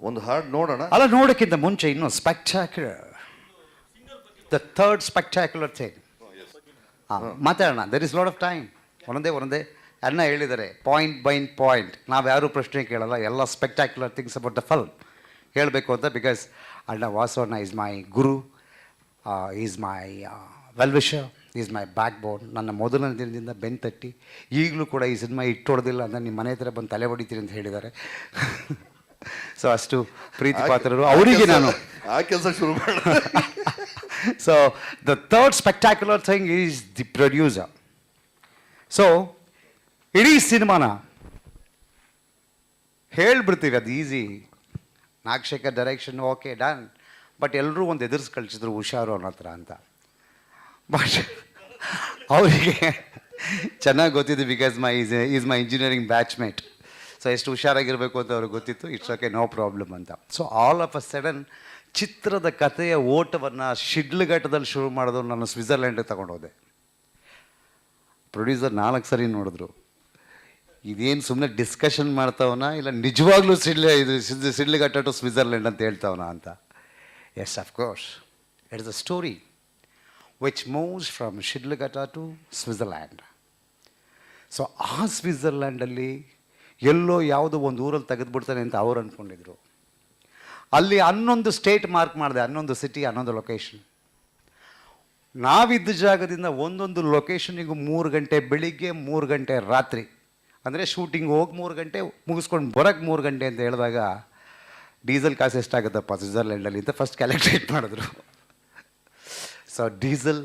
ಒಂದು ಹಾಡು ನೋಡೋಣ. ಅಲ್ಲ, ನೋಡೋಕ್ಕಿಂತ ಮುಂಚೆ ಇನ್ನೂ spectacular, the third spectacular thing ಮಾತಾಡೋಣ. There is lot of time. ಒಂದೊಂದೇ ಅನ್ನ ಹೇಳಿದ್ದಾರೆ, ಪಾಯಿಂಟ್ ಬೈ ಪಾಯಿಂಟ್. ನಾವು ಯಾರೂ ಪ್ರಶ್ನೆ ಕೇಳಲ್ಲ, ಎಲ್ಲ spectacular things about the film ಹೇಳಬೇಕು ಅಂತ. ಬಿಕಾಸ್ ಅಣ್ಣ ವಾಸವಣ್ಣ is my guru, is my well wisher, is my backbone. ನನ್ನ ಮೊದಲನೇ ದಿನದಿಂದ ಬೆನ್ನು ತಟ್ಟಿ ಈಗಲೂ ಕೂಡ ಈ ಸಿನಿಮಾ ಇಟ್ಟೊಡ್ದಿಲ್ಲ ಅಂದರೆ ನಿಮ್ಮ ಮನೆ ಹತ್ರ ಬಂದು ತಲೆ ಹೊಡಿತೀರಿ ಅಂತ ಹೇಳಿದ್ದಾರೆ. ಸೊ ಅಷ್ಟು ಪ್ರೀತಿ ಪಾತ್ರರು ಅವರಿಗೆ ನಾನು ಆ ಕೆಲಸ ಶುರು ಮಾಡ. So the third spectacular thing is the producer. So ಇಡೀ ಸಿನಿಮಾನ ಹೇಳ್ಬಿಡ್ತೀವಿ, ಅದು easy. Nagashekar direction okay done, but ಎಲ್ಲರೂ ಒಂದು ಎದುರಿಸಿ ಕಳಿಸಿದ್ರು ಹುಷಾರು ಅನ್ನೋ ಹತ್ರ ಅಂತ. ಬಟ್ ಅವರಿಗೆ ಚೆನ್ನಾಗಿ ಗೊತ್ತಿದ್ದು, because is my engineering batchmate. So ಎಷ್ಟು ಹುಷಾರಾಗಿರಬೇಕು ಅಂತ ಅವ್ರಿಗೆ ಗೊತ್ತಿತ್ತು. ಇಟ್ಸ್ ಓಕೆ, ನೋ ಪ್ರಾಬ್ಲಮ್ ಅಂತ. So all of a sudden ಚಿತ್ರದ ಕಥೆಯ ಓಟವನ್ನು ಶಿಡ್ಲಘಟ್ಟದಲ್ಲಿ ಶುರು ಮಾಡಿದವರು ನಾನು ಸ್ವಿಟ್ಜರ್ಲ್ಯಾಂಡಿಗೆ ತಗೊಂಡೋದೆ. ಪ್ರೊಡ್ಯೂಸರ್ 4 ಸರಿ ನೋಡಿದ್ರು, ಇದೇನು ಸುಮ್ಮನೆ ಡಿಸ್ಕಷನ್ ಮಾಡ್ತಾವನ ಇಲ್ಲ ನಿಜವಾಗ್ಲೂ ಶಿಡ್ಲಘಟ್ಟ ಟು ಸ್ವಿಟ್ಜರ್ಲ್ಯಾಂಡ್ ಅಂತ ಹೇಳ್ತಾವನ ಅಂತ. Yes, of course it is a story which moves from Shidlaghatta to Switzerland. So ಆ ಸ್ವಿಟ್ಜರ್ಲ್ಯಾಂಡಲ್ಲಿ ಎಲ್ಲೋ ಯಾವುದೋ ಒಂದು ಊರಲ್ಲಿ ತೆಗೆದುಬಿಡ್ತಾನೆ ಅಂತ ಅವ್ರು ಅಂದ್ಕೊಂಡಿದ್ರು. ಅಲ್ಲಿ 11 ಸ್ಟೇಟ್ ಮಾರ್ಕ್ ಮಾಡಿದೆ, 11 ಸಿಟಿ, 11 ಲೊಕೇಶನ್. ನಾವಿದ್ದ ಜಾಗದಿಂದ ಒಂದೊಂದು ಲೊಕೇಶನಿಗೂ 3 ಗಂಟೆ ಬೆಳಿಗ್ಗೆ, 3 ಗಂಟೆ ರಾತ್ರಿ. ಅಂದರೆ ಶೂಟಿಂಗ್ ಹೋಗಿ 3 ಗಂಟೆ, ಮುಗಿಸ್ಕೊಂಡು ಬರೋಕ್ಕೆ 3 ಗಂಟೆ ಅಂತ ಹೇಳಿದಾಗ ಡೀಸೆಲ್ ಕಾಸು ಎಷ್ಟಾಗುತ್ತಪ್ಪ ಸ್ವಿಟ್ಜರ್ಲ್ಯಾಂಡಲ್ಲಿ ಅಂತ ಫಸ್ಟ್ ಕ್ಯಾಲ್ಕುಲೇಟ್ ಮಾಡಿದ್ರು. So diesel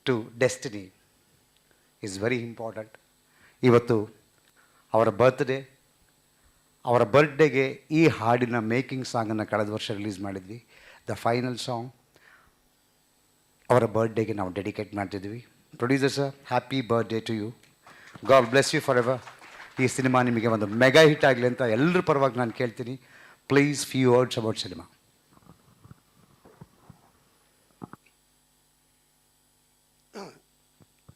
to destiny is very important. ಇವತ್ತು ಅವರ ಬರ್ತ್ಡೇ, ಅವರ ಬರ್ತ್ಡೇಗೆ ಈ ಹಾಡಿನ ಮೇಕಿಂಗ್ ಸಾಂಗನ್ನು ಕಳೆದ ವರ್ಷ ರಿಲೀಸ್ ಮಾಡಿದ್ವಿ. ದ ಫೈನಲ್ ಸಾಂಗ್ ಅವರ ಬರ್ತ್ಡೇಗೆ ನಾವು ಡೆಡಿಕೇಟ್ ಮಾಡ್ತಿದ್ವಿ. Producer sir, happy birthday to you, God bless you forever. ಈ ಸಿನಿಮಾ ನಿಮಗೆ ಒಂದು ಮೆಗಾ ಹಿಟ್ ಆಗಲಿ ಅಂತ ಎಲ್ಲರ ಪರವಾಗಿ ನಾನು ಕೇಳ್ತೀನಿ. Please few words about cinema.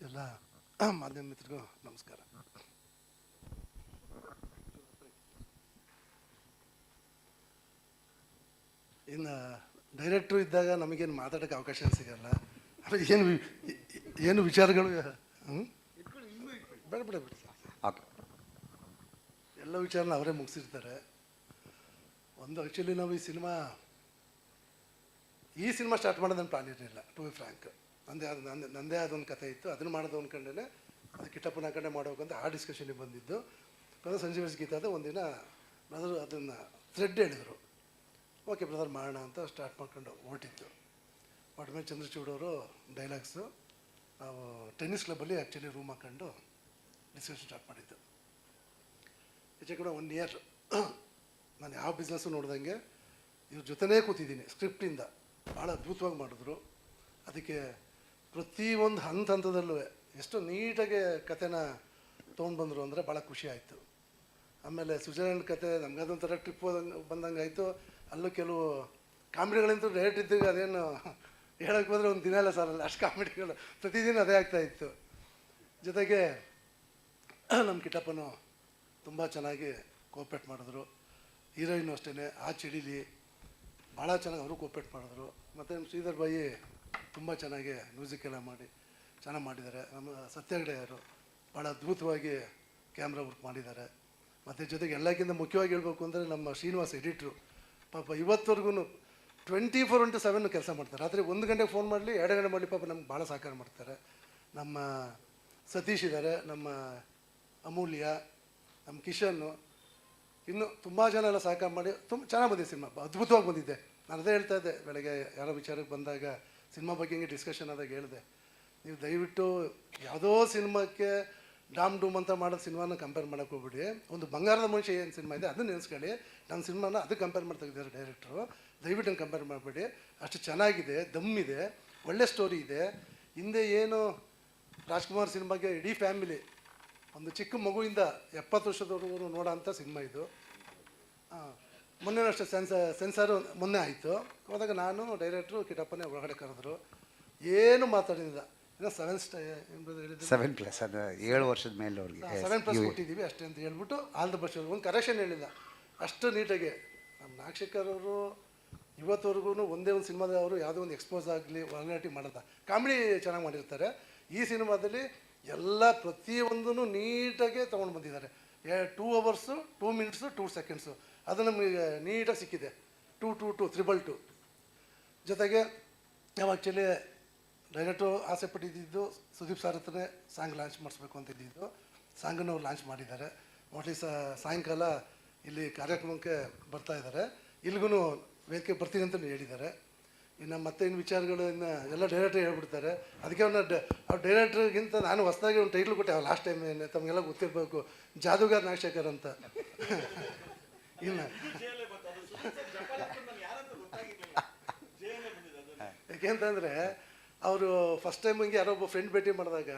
ಎಲ್ಲ ಮಾಧ್ಯಮ ಮಿತ್ರರಿಗೂ ನಮಸ್ಕಾರ. ಇನ್ನು ಡೈರೆಕ್ಟ್ರು ಇದ್ದಾಗ ನಮಗೇನು ಮಾತಾಡೋಕ್ಕೆ ಅವಕಾಶ ಸಿಗಲ್ಲ. ಆಮೇಲೆ ಏನು ವಿಚಾರಗಳು ಬೇಡ ಬೇಡ ಬಿಡಿ, ಓಕೆ, ಎಲ್ಲ ವಿಚಾರನ ಅವರೇ ಮುಗಿಸಿರ್ತಾರೆ. ಒಂದು ಆ್ಯಕ್ಚುಲಿ ನಾವು ಈ ಸಿನಿಮಾ ಸ್ಟಾರ್ಟ್ ಮಾಡೋದು ನನ್ನ ಪ್ಲಾನ್ ಇರಲಿಲ್ಲ, ಟು ಬಿ ಫ್ರ್ಯಾಂಕ್. ನಂದೇ ಆದೊಂದು ಕಥೆ ಇತ್ತು, ಅದನ್ನು ಮಾಡೋದು ಅಂದ್ಕೊಂಡೇ ಅದು ಕಿಟ್ಟಪ್ಪನ ಹಾಕೊಂಡೆ ಮಾಡ್ಬೇಕಂತ ಆ ಡಿಸ್ಕಷನಿಗೆ ಬಂದಿದ್ದು. ಬ್ರದರ್ ಸಂಜೀವ್ ಗೀತಾದ ಒಂದಿನ ಬ್ರದರ್ ಅದನ್ನು ಥ್ರೆಡ್ ಹೇಳಿದರು. ಓಕೆ ಬ್ರದರ್ ಮಾಡೋಣ ಅಂತ ಸ್ಟಾರ್ಟ್ ಮಾಡ್ಕೊಂಡು ಹೊರಟಿದ್ದು. ಹೊರಟ್ಮೇಲೆ ಚಂದ್ರಚೂಡ್ ಅವರು ಡೈಲಾಗ್ಸು, ನಾವು ಟೆನ್ನಿಸ್ ಕ್ಲಬ್ಬಲ್ಲಿ ಆ್ಯಕ್ಚುಲಿ ರೂಮ್ ಹಾಕೊಂಡು ಡಿಸ್ಕಷನ್ ಸ್ಟಾರ್ಟ್ ಮಾಡಿದ್ದು. ಹೆಚ್ಚು ಕೂಡ 1 ಇಯರ್ ನಾನು ಯಾವ ಬಿಸ್ನೆಸ್ಸು ನೋಡ್ದಂಗೆ ಇವ್ರ ಜೊತೆನೇ ಕೂತಿದ್ದೀನಿ. ಸ್ಕ್ರಿಪ್ಟಿಂದ ಭಾಳ ಅದ್ಭುತವಾಗಿ ಮಾಡಿದ್ರು. ಅದಕ್ಕೆ ಪ್ರತಿಯೊಂದು ಹಂತದಲ್ಲೂ ಎಷ್ಟು ನೀಟಾಗಿ ಕಥೆನ ತೊಗೊಂಡು ಬಂದರು ಅಂದರೆ ಭಾಳ ಖುಷಿ ಆಯಿತು. ಆಮೇಲೆ ಸ್ವಿಟ್ಜರ್ಲ್ಯಾಂಡ್ ಕತೆ ನಮಗದೊಂಥರ ಟ್ರಿಪ್ ಬಂದಂಗೆ ಆಯಿತು. ಅಲ್ಲೂ ಕೆಲವು ಕಾಮಿಡಿಗಳಂತೂ ಡೈರೆಕ್ಟ್ ಇದ್ದಾಗ ಅದೇನು ಹೇಳೋಕ್ಕೆ ಹೋದರೆ ಒಂದು ದಿನ ಇಲ್ಲ ಸರ್, ಅಲ್ಲಿ ಅಷ್ಟು ಕಾಮಿಡಿಗಳು ಪ್ರತಿದಿನ ಅದೇ ಆಗ್ತಾಯಿತ್ತು. ಜೊತೆಗೆ ನಮ್ಮ ಕಿಟ್ಟಪ್ಪನು ತುಂಬ ಚೆನ್ನಾಗಿ ಕೋಆಪ್ರೇಟ್ ಮಾಡಿದ್ರು. ಹೀರೋಯಿನು ಅಷ್ಟೇ, ಆ ಚಳಿಲಿ ಭಾಳ ಚೆನ್ನಾಗಿ ಅವರು ಕೋಆಪ್ರೇಟ್ ಮಾಡಿದ್ರು. ಮತ್ತು ನಮ್ಮ ಶ್ರೀಧರ್ ಬಾಯಿ ತುಂಬ ಚೆನ್ನಾಗಿ ಮ್ಯೂಸಿಕ್ ಎಲ್ಲ ಮಾಡಿ ಚೆನ್ನಾಗಿ ಮಾಡಿದ್ದಾರೆ. ನಮ್ಮ ಸತ್ಯಾಗ್ರಹರು ಭಾಳ ಅದ್ಭುತವಾಗಿ ಕ್ಯಾಮ್ರಾ ವರ್ಕ್ ಮಾಡಿದ್ದಾರೆ. ಮತ್ತು ಜೊತೆಗೆ ಎಲ್ಲಕ್ಕಿಂತ ಮುಖ್ಯವಾಗಿ ಹೇಳ್ಬೇಕು ಅಂದರೆ ನಮ್ಮ ಶ್ರೀನಿವಾಸ್ ಎಡಿಟ್ರು ಪಾಪ ಇವತ್ತವರೆಗೂ 24/7 ಕೆಲಸ ಮಾಡ್ತಾರೆ. ರಾತ್ರಿ 1 ಗಂಟೆಗೆ ಫೋನ್ ಮಾಡಲಿ, 2 ಗಂಟೆ ಮಾಡಲಿ, ಪಾಪ ನಮ್ಗೆ ಭಾಳ ಸಹಕಾರ ಮಾಡ್ತಾರೆ. ನಮ್ಮ ಸತೀಶ್ ಇದ್ದಾರೆ, ನಮ್ಮ ಅಮೂಲ್ಯ, ನಮ್ಮ ಕಿಶನ್ನು, ಇನ್ನು ತುಂಬ ಜನ ಎಲ್ಲ ಸಹಕಾರ ಮಾಡಿ ತುಂಬ ಚೆನ್ನಾಗಿ ಬಂದಿದೆ ಸಿನಿಮಾ. ಅದ್ಭುತವಾಗಿ ಬಂದಿದ್ದೆ. ನಾನು ಅದೇ ಹೇಳ್ತಾ ಇದ್ದೆ ಬೆಳಗ್ಗೆ ಯಾರೋ ವಿಚಾರಕ್ಕೆ ಬಂದಾಗ, ಸಿನಿಮಾ ಬಗ್ಗೆ ಹಿಂಗೆ ಡಿಸ್ಕಷನ್ ಆದಾಗ ಹೇಳಿದೆ, ನೀವು ದಯವಿಟ್ಟು ಯಾವುದೋ ಸಿನಿಮಾಕ್ಕೆ ಡಾಮ್ ಡೂಮ್ ಅಂತ ಮಾಡೋ ಸಿನಿಮಾನ ಕಂಪೇರ್ ಮಾಡೋಕೆ ಹೋಗ್ಬಿಡಿ. ಒಂದು ಬಂಗಾರದ ಮನುಷ್ಯ ಏನು ಸಿನಿಮಾ ಇದೆ ಅದನ್ನ ನೆನೆಸ್ಕೊಳ್ಳಿ. ನಮ್ಮ ಸಿನಿಮಾನ ಅದು ಕಂಪೇರ್ ಮಾಡಿ ತೆಗೆದಿದ್ದಾರೆ ಡೈರೆಕ್ಟ್ರು. ದಯವಿಟ್ಟು ಹಂಗೆ ಕಂಪೇರ್ ಮಾಡಬೇಡಿ. ಅಷ್ಟು ಚೆನ್ನಾಗಿದೆ, ದಮ್ಮಿದೆ, ಒಳ್ಳೆ ಸ್ಟೋರಿ ಇದೆ. ಹಿಂದೆ ಏನು ರಾಜ್ಕುಮಾರ್ ಸಿನಿಮಾಗೆ ಇಡೀ ಫ್ಯಾಮಿಲಿ ಒಂದು ಚಿಕ್ಕ ಮಗುವಿಂದ 70 ವರ್ಷದವರೆಗೂ ನೋಡೋ ಅಂಥ ಸಿನಿಮಾ ಇದು. ಮೊನ್ನೆ ಅಷ್ಟೇ ಸೆನ್ಸಾರು ಮೊನ್ನೆ ಆಯಿತು. ಹೋದಾಗ ನಾನು ಡೈರೆಕ್ಟ್ರು ಕಿಟಪ್ಪನೇ ಒಳಗಡೆ ಕರೆದ್ರು, ಏನು ಮಾತಾಡಿಲ್ಲ. ಏನೋ 7+ ಅದು 7 ವರ್ಷದ ಮೇಲೆ ಅವ್ರಿಗೆ 7+ ಕೊಟ್ಟಿದ್ದೀವಿ ಅಷ್ಟೇ ಅಂತ ಹೇಳ್ಬಿಟ್ಟು ಆಲ್ ದ ಬೆಸ್ಟ್. ಒಂದು ಕರೆಕ್ಷನ್ ಹೇಳಿಲ್ಲ, ಅಷ್ಟು ನೀಟಾಗಿ. ನಮ್ಮ ನಾಗಶೇಖರ್ ಅವರು ಇವತ್ತವರೆಗೂ ಒಂದೇ ಒಂದು ಸಿನಿಮಾದ ಅವರು ಯಾವುದೋ ಒಂದು ಎಕ್ಸ್ಪೋಸ್ ಆಗಲಿ ಒಳನಾಟಿ ಮಾಡೋದ ಕಾಮಿಡಿ ಚೆನ್ನಾಗಿ ಮಾಡಿರ್ತಾರೆ. ಈ ಸಿನಿಮಾದಲ್ಲಿ ಎಲ್ಲ ಪ್ರತಿಯೊಂದೂ ನೀಟಾಗೆ ತೊಗೊಂಡು ಬಂದಿದ್ದಾರೆ. 2 hours 2 minutes 2 seconds ಅದು ನಮಗೆ ನೀಟಾಗಿ ಸಿಕ್ಕಿದೆ. 222 ಜೊತೆಗೆ ನಾವು ಆ್ಯಕ್ಚುಲಿ ಡೈರೆಕ್ಟು ಆಸೆ ಪಟ್ಟಿದ್ದು ಸುದೀಪ್ ಸರ್ ಹತ್ರನೇ ಸಾಂಗ್ ಲಾಂಚ್ ಮಾಡಿಸ್ಬೇಕು ಅಂತ ಇದ್ದಿದ್ದು. ಸಾಂಗನ್ನು ಅವ್ರು ಲಾಂಚ್ ಮಾಡಿದ್ದಾರೆ. ಮೋಸ್ಟ್ಲಿ ಸಾಯಂಕಾಲ ಇಲ್ಲಿ ಕಾರ್ಯಕ್ರಮಕ್ಕೆ ಬರ್ತಾ ಇದ್ದಾರೆ. ಇಲ್ಲಿಗೂ ವೇದಿಕೆ ಬರ್ತೀನಿ ಅಂತ ಹೇಳಿದ್ದಾರೆ. ಇನ್ನು ಮತ್ತೆ ಇನ್ನು ವಿಚಾರಗಳು ಇನ್ನು ಎಲ್ಲ ಡೈರೆಕ್ಟ್ರ್ ಹೇಳ್ಬಿಡ್ತಾರೆ. ಅದಕ್ಕೆ ಅವ್ರು ಡೈರೆಕ್ಟ್ರಿಗಿಂತ ನಾನು ಹೊಸದಾಗಿ ಒಂದು ಟೈಟ್ಲ್ ಕೊಟ್ಟೆ ಲಾಸ್ಟ್ ಟೈಮ್ ತಮಗೆಲ್ಲ ಗೊತ್ತಿರಬೇಕು, ಜಾದೂಗಾರ್ ನಾಗಶೇಖರ್ ಅಂತ. ಇಲ್ಲ ಯಾಕೆಂತಂದರೆ ಅವರು ಫಸ್ಟ್ ಟೈಮ್ ಹಿಂಗೆ ಯಾರೋ ಒಬ್ಬ ಫ್ರೆಂಡ್ ಭೇಟಿ ಮಾಡಿದಾಗ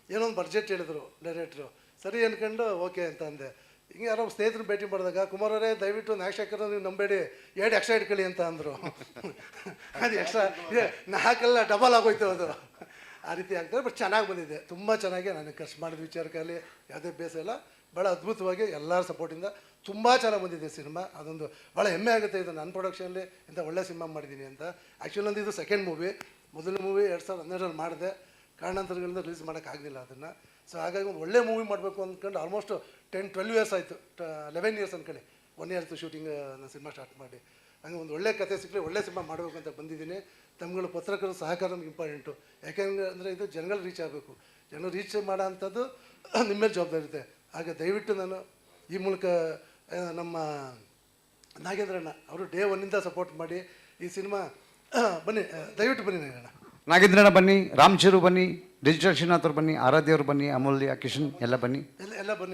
ಏನೋ ಒಂದು ಬಡ್ಜೆಟ್ ಹೇಳಿದ್ರು ಡೈರೆಕ್ಟ್ರು. ಸರಿ ಅನ್ಕೊಂಡು ಓಕೆ ಅಂತ ಅಂದೆ. ಹಿಂಗೆ ಯಾರೋ ಸ್ನೇಹಿತರು ಭೇಟಿ ಮಾಡಿದಾಗ, ಕುಮಾರ್ ಅವರೇ ದಯವಿಟ್ಟು ನಾಗಶೇಖರ್ ನೀವು ನಂಬೇಡಿ, 2 ಎಕ್ಸ್ಟ್ರಾ ಇಟ್ಕೊಳ್ಳಿ ಅಂತ ಅಂದರು. ಅದು ಎಕ್ಸ್ಟ್ರಾ 4 ಡಬಲ್ ಆಗೋಯ್ತು ಅದು. ಆ ರೀತಿ ಆಗ್ತದೆ. ಬಟ್ ಚೆನ್ನಾಗಿ ಬಂದಿದೆ, ತುಂಬ ಚೆನ್ನಾಗಿ. ನನಗೆ ಖರ್ಚು ಮಾಡಿದ ವಿಚಾರಕ್ಕಾಗಲಿ ಯಾವುದೇ ಬೇಸ ಇಲ್ಲ, ಭಾಳ ಅದ್ಭುತವಾಗಿ ಎಲ್ಲರ ಸಪೋರ್ಟಿಂದ ತುಂಬ ಚೆನ್ನಾಗಿ ಬಂದಿದೆ ಸಿನಿಮಾ. ಅದೊಂದು ಭಾಳ ಹೆಮ್ಮೆ ಆಗುತ್ತೆ, ಇದು ನನ್ನ ಪ್ರೊಡಕ್ಷನಲ್ಲಿ ಇಂಥ ಒಳ್ಳೆ ಸಿನಿಮಾ ಮಾಡಿದ್ದೀನಿ ಅಂತ. ಆ್ಯಕ್ಚುಲಿ ನಂದು ಇದು ಸೆಕೆಂಡ್ ಮೂವಿ. ಮೊದಲ ಮೂವಿ 2012 ಮಾಡಿದೆ, ಕಾರಣಾಂತರಗಳಿಂದ ರಿಲೀಸ್ ಮಾಡೋಕ್ಕಾಗಲಿಲ್ಲ ಅದನ್ನು. ಸೊ ಹಾಗಾಗಿ ಒಂದು ಒಳ್ಳೆ ಮೂವಿ ಮಾಡಬೇಕು ಅಂದ್ಕೊಂಡು ಆಲ್ಮೋಸ್ಟ್ 10-12 years ಆಯಿತು, 11 years ಅಂದ್ಕೊಳ್ಳಿ. 1 year ಶೂಟಿಂಗ್ ನಾನು ಸಿನಿಮಾ ಸ್ಟಾರ್ಟ್ ಮಾಡಿ. ಹಂಗೆ ಒಂದು ಒಳ್ಳೆ ಕತೆ ಸಿಕ್ಕಲಿ, ಒಳ್ಳೆ ಸಿನಿಮಾ ಮಾಡಬೇಕು ಅಂತ ಬಂದಿದ್ದೀನಿ. ತಮ್ಮಗಳು ಪತ್ರಕರ್ತರ ಸಹಕಾರ ನಮ್ಗೆ ಇಂಪಾರ್ಟೆಂಟು. ಯಾಕೆಂದರೆ ಇದು ಜನಗಳು ರೀಚ್ ಆಗಬೇಕು. ಜನರು ರೀಚ್ ಮಾಡೋ ಅಂಥದ್ದು ನಿಮ್ಮ ಮೇಲೆ ಜವಾಬ್ದಾರಿ ಇರುತ್ತೆ. ಹಾಗೆ ದಯವಿಟ್ಟು ನಾನು ಈ ಮೂಲಕ ನಮ್ಮ ನಾಗೇಂದ್ರಣ್ಣ ಅವರು ಡೇ 1 ಸಪೋರ್ಟ್ ಮಾಡಿ ಈ ಸಿನಿಮಾ ಬನ್ನಿ, ದಯವಿಟ್ಟು ಬನ್ನಿ ನಾಗಣ್ಣ. ನಾಗೇಂದ್ರಣ್ಣ ಬನ್ನಿ, ರಾಮ್ಚೂರು ಬನ್ನಿ, ಡಿಜಿಟಲ್ ಶ್ರೀನಾಥ್ ಅವ್ರು ಬನ್ನಿ, ಆರಾಧ್ಯ ಅವ್ರು ಬನ್ನಿ, ಅಮೂಲ್ಯ, ಕಿಶನ್ ಎಲ್ಲ ಬನ್ನಿ,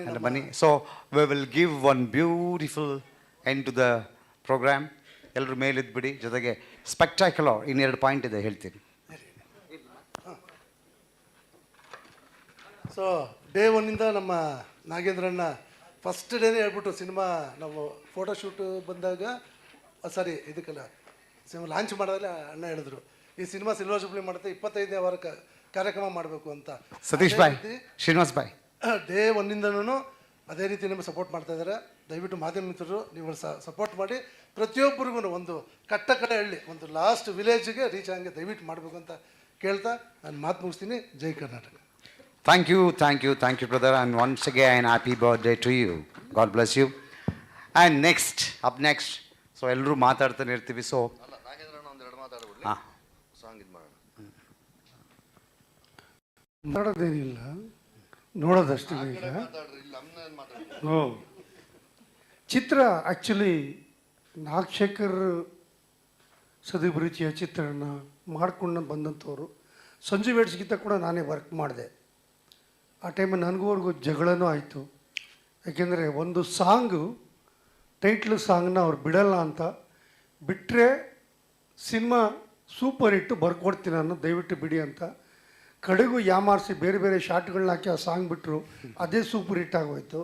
ಎಲ್ಲ ಬನ್ನಿ. So we will give one beautiful end to the programme. ಎಲ್ಲರೂ ಮೇಲಿದ್ಬಿಡಿ. ಜೊತೆಗೆ ಸ್ಪೆಕ್ಟಾಕ್ಯುಲರ್ ಇನ್ನೆರಡು ಪಾಯಿಂಟ್ ಇದೆ ಹೇಳ್ತೀನಿ. ಸೊ ಡೇ 1 ನಮ್ಮ ನಾಗೇಂದ್ರಣ್ಣ ಫಸ್ಟ್ ಡೇನೇ ಹೇಳ್ಬಿಟ್ಟು ಸಿನಿಮಾ ನಾವು ಫೋಟೋಶೂಟ್ ಬಂದಾಗ ಸಾರಿ ಇದಕ್ಕೆಲ್ಲ ಸಿನಿಮಾ ಲಾಂಚ್ ಮಾಡಿದಾಗಲೇ ಅಣ್ಣ ಹೇಳಿದ್ರು, ಈ ಸಿನಿಮಾ ಸಿಲ್ವರ್ ಜೂಬ್ಲಿ ಮಾಡುತ್ತೆ, 25ನೇ ವಾರ ಕಾರ್ಯಕ್ರಮ ಮಾಡಬೇಕು ಅಂತ. ಸತೀಶ್ ಬಾಯ್, ಶ್ರೀನಿವಾಸ್ ಬಾಯ್ ಡೇ 1 ಅದೇ ರೀತಿ ನಿಮಗೆ ಸಪೋರ್ಟ್ ಮಾಡ್ತಾ ಇದ್ದಾರೆ. ದಯವಿಟ್ಟು ಮಾಧ್ಯಮ ಮಿತ್ರರು ನೀವು ಸಪೋರ್ಟ್ ಮಾಡಿ ಪ್ರತಿಯೊಬ್ಬರಿಗೂ ಒಂದು ಕಟ್ಟಕಡೆ ಹಳ್ಳಿ, ಒಂದು ಲಾಸ್ಟ್ ವಿಲೇಜ್ಗೆ ರೀಚ್ ಆಗಂಗೆ ದಯವಿಟ್ಟು ಮಾಡಬೇಕು ಅಂತ ಕೇಳ್ತಾ ನಾನು ಮಾತು ಮುಗಿಸ್ತೀನಿ. ಜೈ Karnataka. Thank you, brother, and once again, happy birthday to you. God bless you. And up next, so ಎಲ್ಲರೂ ಮಾತಾಡ್ತಾನೆ ಇರ್ತೀವಿ. ಸೊ ಅಲ್ಲ, ನಾಗೇಂದ್ರಣ್ಣ ಒಂದೆರಡು ಮಾತಾಡ್ಬಿಡ್ಲಿ, ಸಾಂಗ್ ಇದು ಮಾಡೋಣ. ಮಾಡೋದೇನಿಲ್ಲ, ನೋಡೋದಷ್ಟು ಈಗ. ಚಿತ್ರ ಆ್ಯಕ್ಚುಲಿ ನಾಗಶೇಖರ್ ಸುದೀಪ್ ರೀತಿಯ ಚಿತ್ರನ ಮಾಡ್ಕೊಂಡು ಬಂದಂಥವ್ರು. ಸಂಜು ವೇಡ್ಸ್ಗಿಂತ ಕೂಡ ನಾನೇ ವರ್ಕ್ ಮಾಡಿದೆ. ಆ ಟೈಮಲ್ಲಿ ನನಗೂ ಅವ್ರಿಗೂ ಜಗಳನೂ ಆಯಿತು. ಯಾಕೆಂದರೆ ಒಂದು ಸಾಂಗು ಟೈಟ್ಲ್ ಸಾಂಗ್ನ ಅವ್ರು ಬಿಡಲ್ಲ ಅಂತ ಬಿಟ್ಟರೆ ಸಿನಿಮಾ ಸೂಪರ್ ಹಿಟ್ಟು ಬರ್ಕೊಡ್ತೀನಿ ನಾನು, ದಯವಿಟ್ಟು ಬಿಡಿ ಅಂತ. ಕಡೆಗೂ ಯಾಮಾರಿಸಿ ಬೇರೆ ಬೇರೆ ಶಾರ್ಟ್ಗಳನ್ನ ಹಾಕಿ ಆ ಸಾಂಗ್ ಬಿಟ್ಟರು, ಅದೇ ಸೂಪರ್ ಹಿಟ್ ಆಗೋಯ್ತು.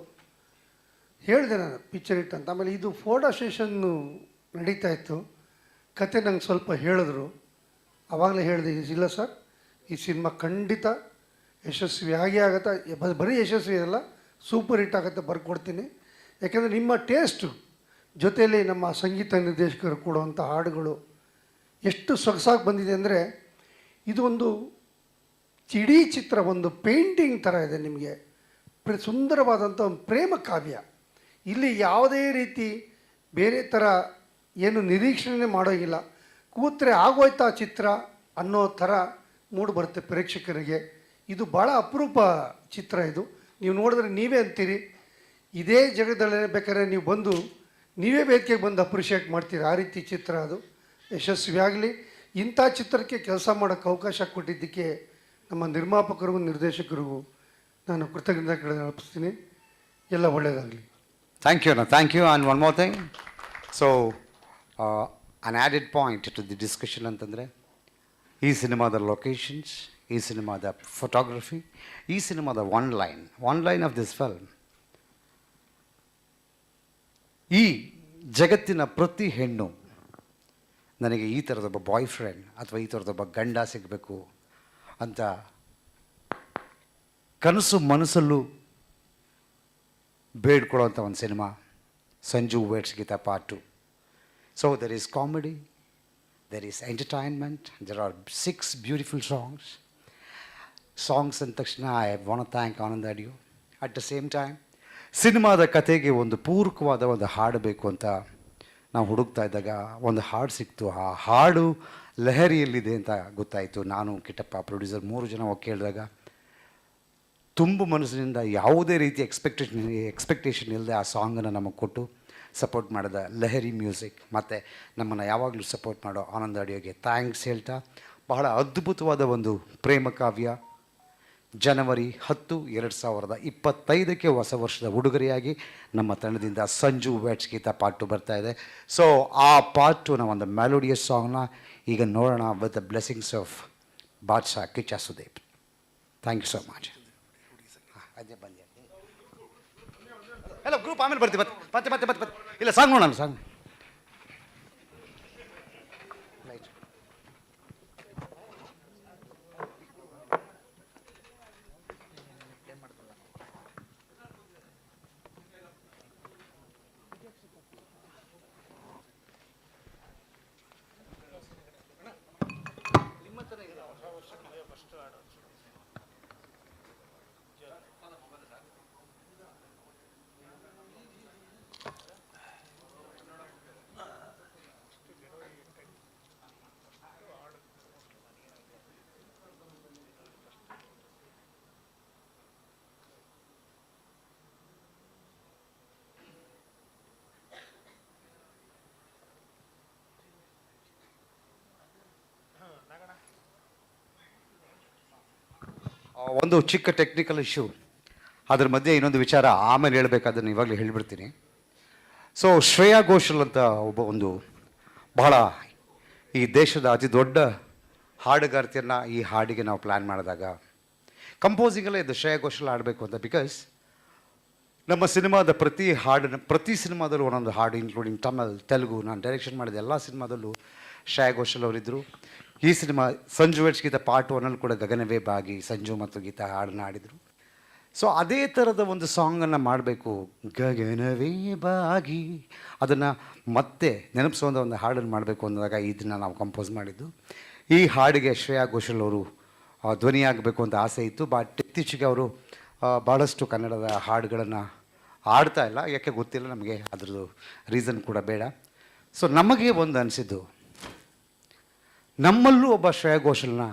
ಹೇಳಿದೆ ನಾನು ಪಿಕ್ಚರ್ ಹಿಟ್ ಅಂತ. ಆಮೇಲೆ ಇದು ಫೋಟೋ ಸೆಷನ್ನು ನಡೀತಾ ಇತ್ತು, ಕತೆ ನಂಗೆ ಸ್ವಲ್ಪ ಹೇಳಿದ್ರು. ಆವಾಗಲೇ ಹೇಳಿದೆ, ಇಲ್ಲ ಸರ್ ಈ ಸಿನಿಮಾ ಖಂಡಿತ ಯಶಸ್ವಿ ಆಗುತ್ತೆ, ಬರೀ ಯಶಸ್ವಿ ಇರಲ್ಲ, ಸೂಪರ್ ಹಿಟ್ ಆಗುತ್ತೆ, ಬರ್ಕೊಡ್ತೀನಿ. ಯಾಕೆಂದರೆ ನಿಮ್ಮ ಟೇಸ್ಟು ಜೊತೆಯಲ್ಲಿ ನಮ್ಮ ಸಂಗೀತ ನಿರ್ದೇಶಕರು ಕೊಡುವಂಥ ಹಾಡುಗಳು ಎಷ್ಟು ಸೊಗಸಾಗಿ ಬಂದಿದೆ ಅಂದರೆ, ಇದು ಒಂದು ಇಡೀ ಚಿತ್ರ ಒಂದು ಪೇಂಟಿಂಗ್ ಥರ ಇದೆ. ನಿಮಗೆ ಸುಂದರವಾದಂಥ ಒಂದು ಪ್ರೇಮ ಕಾವ್ಯ. ಇಲ್ಲಿ ಯಾವುದೇ ರೀತಿ ಬೇರೆ ಥರ ಏನು ನಿರೀಕ್ಷಣೆ ಮಾಡೋಂಗಿಲ್ಲ. ಕೂತ್ರೆ ಆಗೋಯ್ತಾ ಚಿತ್ರ ಅನ್ನೋ ಥರ ಮೂಡು ಬರುತ್ತೆ ಪ್ರೇಕ್ಷಕರಿಗೆ. ಇದು ಭಾಳ ಅಪರೂಪ ಚಿತ್ರ. ಇದು ನೀವು ನೋಡಿದ್ರೆ ನೀವೇ ಅಂತೀರಿ, ಇದೇ ಜಗದಲ್ಲೇ ಬೇಕಾದ್ರೆ ನೀವು ಬಂದು ನೀವೇ ವೇದಿಕೆಗೆ ಬಂದು ಅಪ್ರಿಷಿಯೇಟ್ ಮಾಡ್ತೀರಿ. ಆ ರೀತಿ ಚಿತ್ರ ಅದು ಯಶಸ್ವಿ ಆಗಲಿ. ಇಂಥ ಚಿತ್ರಕ್ಕೆ ಕೆಲಸ ಮಾಡೋಕ್ಕೆ ಅವಕಾಶ ಕೊಟ್ಟಿದ್ದಕ್ಕೆ ನಮ್ಮ ನಿರ್ಮಾಪಕರಿಗೂ ನಿರ್ದೇಶಕರಿಗೂ ನಾನು ಕೃತಜ್ಞತೆ ಅರ್ಪಿಸ್ತೀನಿ. ಎಲ್ಲ ಒಳ್ಳೆಯದಾಗಲಿ. Thank you. No, thank you. And one more thing. So, an added point to the discussion ಅಂತಂದರೆ ಈ ಸಿನಿಮಾದ ಲೊಕೇಶನ್ಸ್, ಈ ಸಿನಿಮಾದ ಫೋಟೋಗ್ರಫಿ, ಈ ಸಿನಿಮಾದ one line of this film, ಈ ಜಗತ್ತಿನ ಪ್ರತಿ ಹೆಣ್ಣು ನನಗೆ ಈ ಥರದೊಬ್ಬ ಬಾಯ್ ಫ್ರೆಂಡ್ ಅಥವಾ ಈ ಥರದೊಬ್ಬ ಗಂಡ ಸಿಗಬೇಕು ಅಂತ ಕನಸು ಮನಸ್ಸಲ್ಲೂ ಬೇಡ್ಕೊಳ್ಳೋಂಥ ಒಂದು cinema Sanju weds Geetha part 2. So there is comedy, there is entertainment, there are 6 beautiful songs ಅಂದ ತಕ್ಷಣ I want thank Anand audio. At the same time ಸಿನಿಮಾದ ಕತೆಗೆ ಒಂದು ಪೂರಕವಾದ ಒಂದು ಹಾಡು ಬೇಕು ಅಂತ ನಾವು ಹುಡುಕ್ತಾ ಇದ್ದಾಗ ಒಂದು ಹಾಡು ಸಿಕ್ತು. ಆ ಹಾಡು ಲಹರಿಯಲ್ಲಿದೆ ಅಂತ ಗೊತ್ತಾಯಿತು. ನಾನು ಕಿಟ್ಟಪ್ಪ ಪ್ರೊಡ್ಯೂಸರ್ 3 ಜನ ಹೋಗಿ ಕೇಳಿದಾಗ ತುಂಬ ಮನಸ್ಸಿನಿಂದ ಯಾವುದೇ ರೀತಿ ಎಕ್ಸ್ಪೆಕ್ಟೇಷನ್ ಇಲ್ಲದೆ ಆ ಸಾಂಗನ್ನು ನಮಗೆ ಕೊಟ್ಟು ಸಪೋರ್ಟ್ ಮಾಡಿದ ಲಹರಿ ಮ್ಯೂಸಿಕ್ ಮತ್ತು ನಮ್ಮನ್ನು ಯಾವಾಗಲೂ ಸಪೋರ್ಟ್ ಮಾಡೋ ಆನಂದ್ ಆಡಿಯೋಗೆ ಥ್ಯಾಂಕ್ಸ್ ಹೇಳ್ತಾ, ಬಹಳ ಅದ್ಭುತವಾದ ಒಂದು ಪ್ರೇಮ ಕಾವ್ಯ ಜನವರಿ 10, 2025 ಹೊಸ ವರ್ಷದ ಉಡುಗೊರೆಯಾಗಿ ನಮ್ಮ ತಂಡದಿಂದ ಸಂಜು ವೇಟ್ಸ್ ಗೀತಾ ಪಾರ್ಟ್ 2 ಬರ್ತಾ ಇದೆ. ಸೊ ಆ ಪಾರ್ಟ್ 2ನ ಒಂದು ಮೆಲೋಡಿಯಸ್ ಸಾಂಗ್ನ ಈಗ ನೋಡೋಣ with the blessings of Badshah Kichcha Sudeep. Thank you so much. ಅದೇ ಬಂದೆ ಎಲ್ಲ ಗ್ರೂಪ್ ಆಮೇಲೆ ಬರ್ತೀವಿ. ಮತ್ತೆ ಇಲ್ಲ ಸಾಂಗ್ ನೋಡೋಣ. ಸಾಂಗ್ ಒಂದು ಚಿಕ್ಕ ಟೆಕ್ನಿಕಲ್ ಇಶ್ಯೂ, ಅದ್ರ ಮಧ್ಯೆ ಇನ್ನೊಂದು ವಿಚಾರ ಆಮೇಲೆ ಹೇಳಬೇಕಾದನ್ನು ಇವಾಗಲೇ ಹೇಳಿಬಿಡ್ತೀನಿ. ಸೊ ಶ್ರೇಯಾ ಘೋಷಲ್ ಅಂತ ಒಂದು ಬಹಳ ಈ ದೇಶದ ಅತಿ ದೊಡ್ಡ ಹಾಡುಗಾರ್ತಿಯನ್ನು ಈ ಹಾಡಿಗೆ ನಾವು ಪ್ಲ್ಯಾನ್ ಮಾಡಿದಾಗ ಕಂಪೋಸಿಂಗಲ್ಲೇ ಇದು ಶ್ರೇಯಾ ಘೋಷಲ್ ಆಡಬೇಕು ಅಂತ. ಬಿಕಾಸ್ ನಮ್ಮ ಸಿನಿಮಾದ ಪ್ರತಿ ಸಿನಿಮಾದಲ್ಲೂ ಒಂದೊಂದು ಹಾಡು, ಇನ್ಕ್ಲೂಡಿಂಗ್ ತಮಿಳ್, ತೆಲುಗು, ನಾನು ಡೈರೆಕ್ಷನ್ ಮಾಡಿದ ಎಲ್ಲ ಸಿನಿಮಾದಲ್ಲೂ ಶ್ರೇಯಾ ಘೋಷಲ್ ಅವರಿದ್ದರು. ಈ cinema Sanju weds Geetha part 1 ಕೂಡ ಗಗನವೇ ಬಾಗಿ ಸಂಜು ಮತ್ತು ಗೀತಾ ಹಾಡನ್ನ ಆಡಿದರು. ಸೊ ಅದೇ ಥರದ ಒಂದು ಸಾಂಗನ್ನು ಮಾಡಬೇಕು, ಗಗನವೇ ಬಾಗಿ, ಅದನ್ನು ಮತ್ತೆ ನೆನಪಿಸುವಂಥ ಒಂದು ಹಾಡನ್ನು ಮಾಡಬೇಕು ಅಂದಾಗ ಇದನ್ನು ನಾವು ಕಂಪೋಸ್ ಮಾಡಿದ್ದು. ಈ ಹಾಡಿಗೆ ಶ್ರೇಯಾ ಘೋಷಲ್ ಅವರು ಧ್ವನಿಯಾಗಬೇಕು ಅಂತ ಆಸೆ ಇತ್ತು. ಬಟ್ ಇತ್ತೀಚೆಗೆ ಅವರು ಭಾಳಷ್ಟು ಕನ್ನಡದ ಹಾಡುಗಳನ್ನು ಆಡ್ತಾ ಇಲ್ಲ, ಯಾಕೆ ಗೊತ್ತಿಲ್ಲ ನಮಗೆ, ಅದ್ರದ್ದು ರೀಸನ್ ಕೂಡ ಬೇಡ. ಸೊ ನಮಗೆ ಒಂದು ಅನಿಸಿದ್ದು, ನಮ್ಮಲ್ಲೂ ಒಬ್ಬ ಶ್ರೇಯಾ ಘೋಷಲ್ನ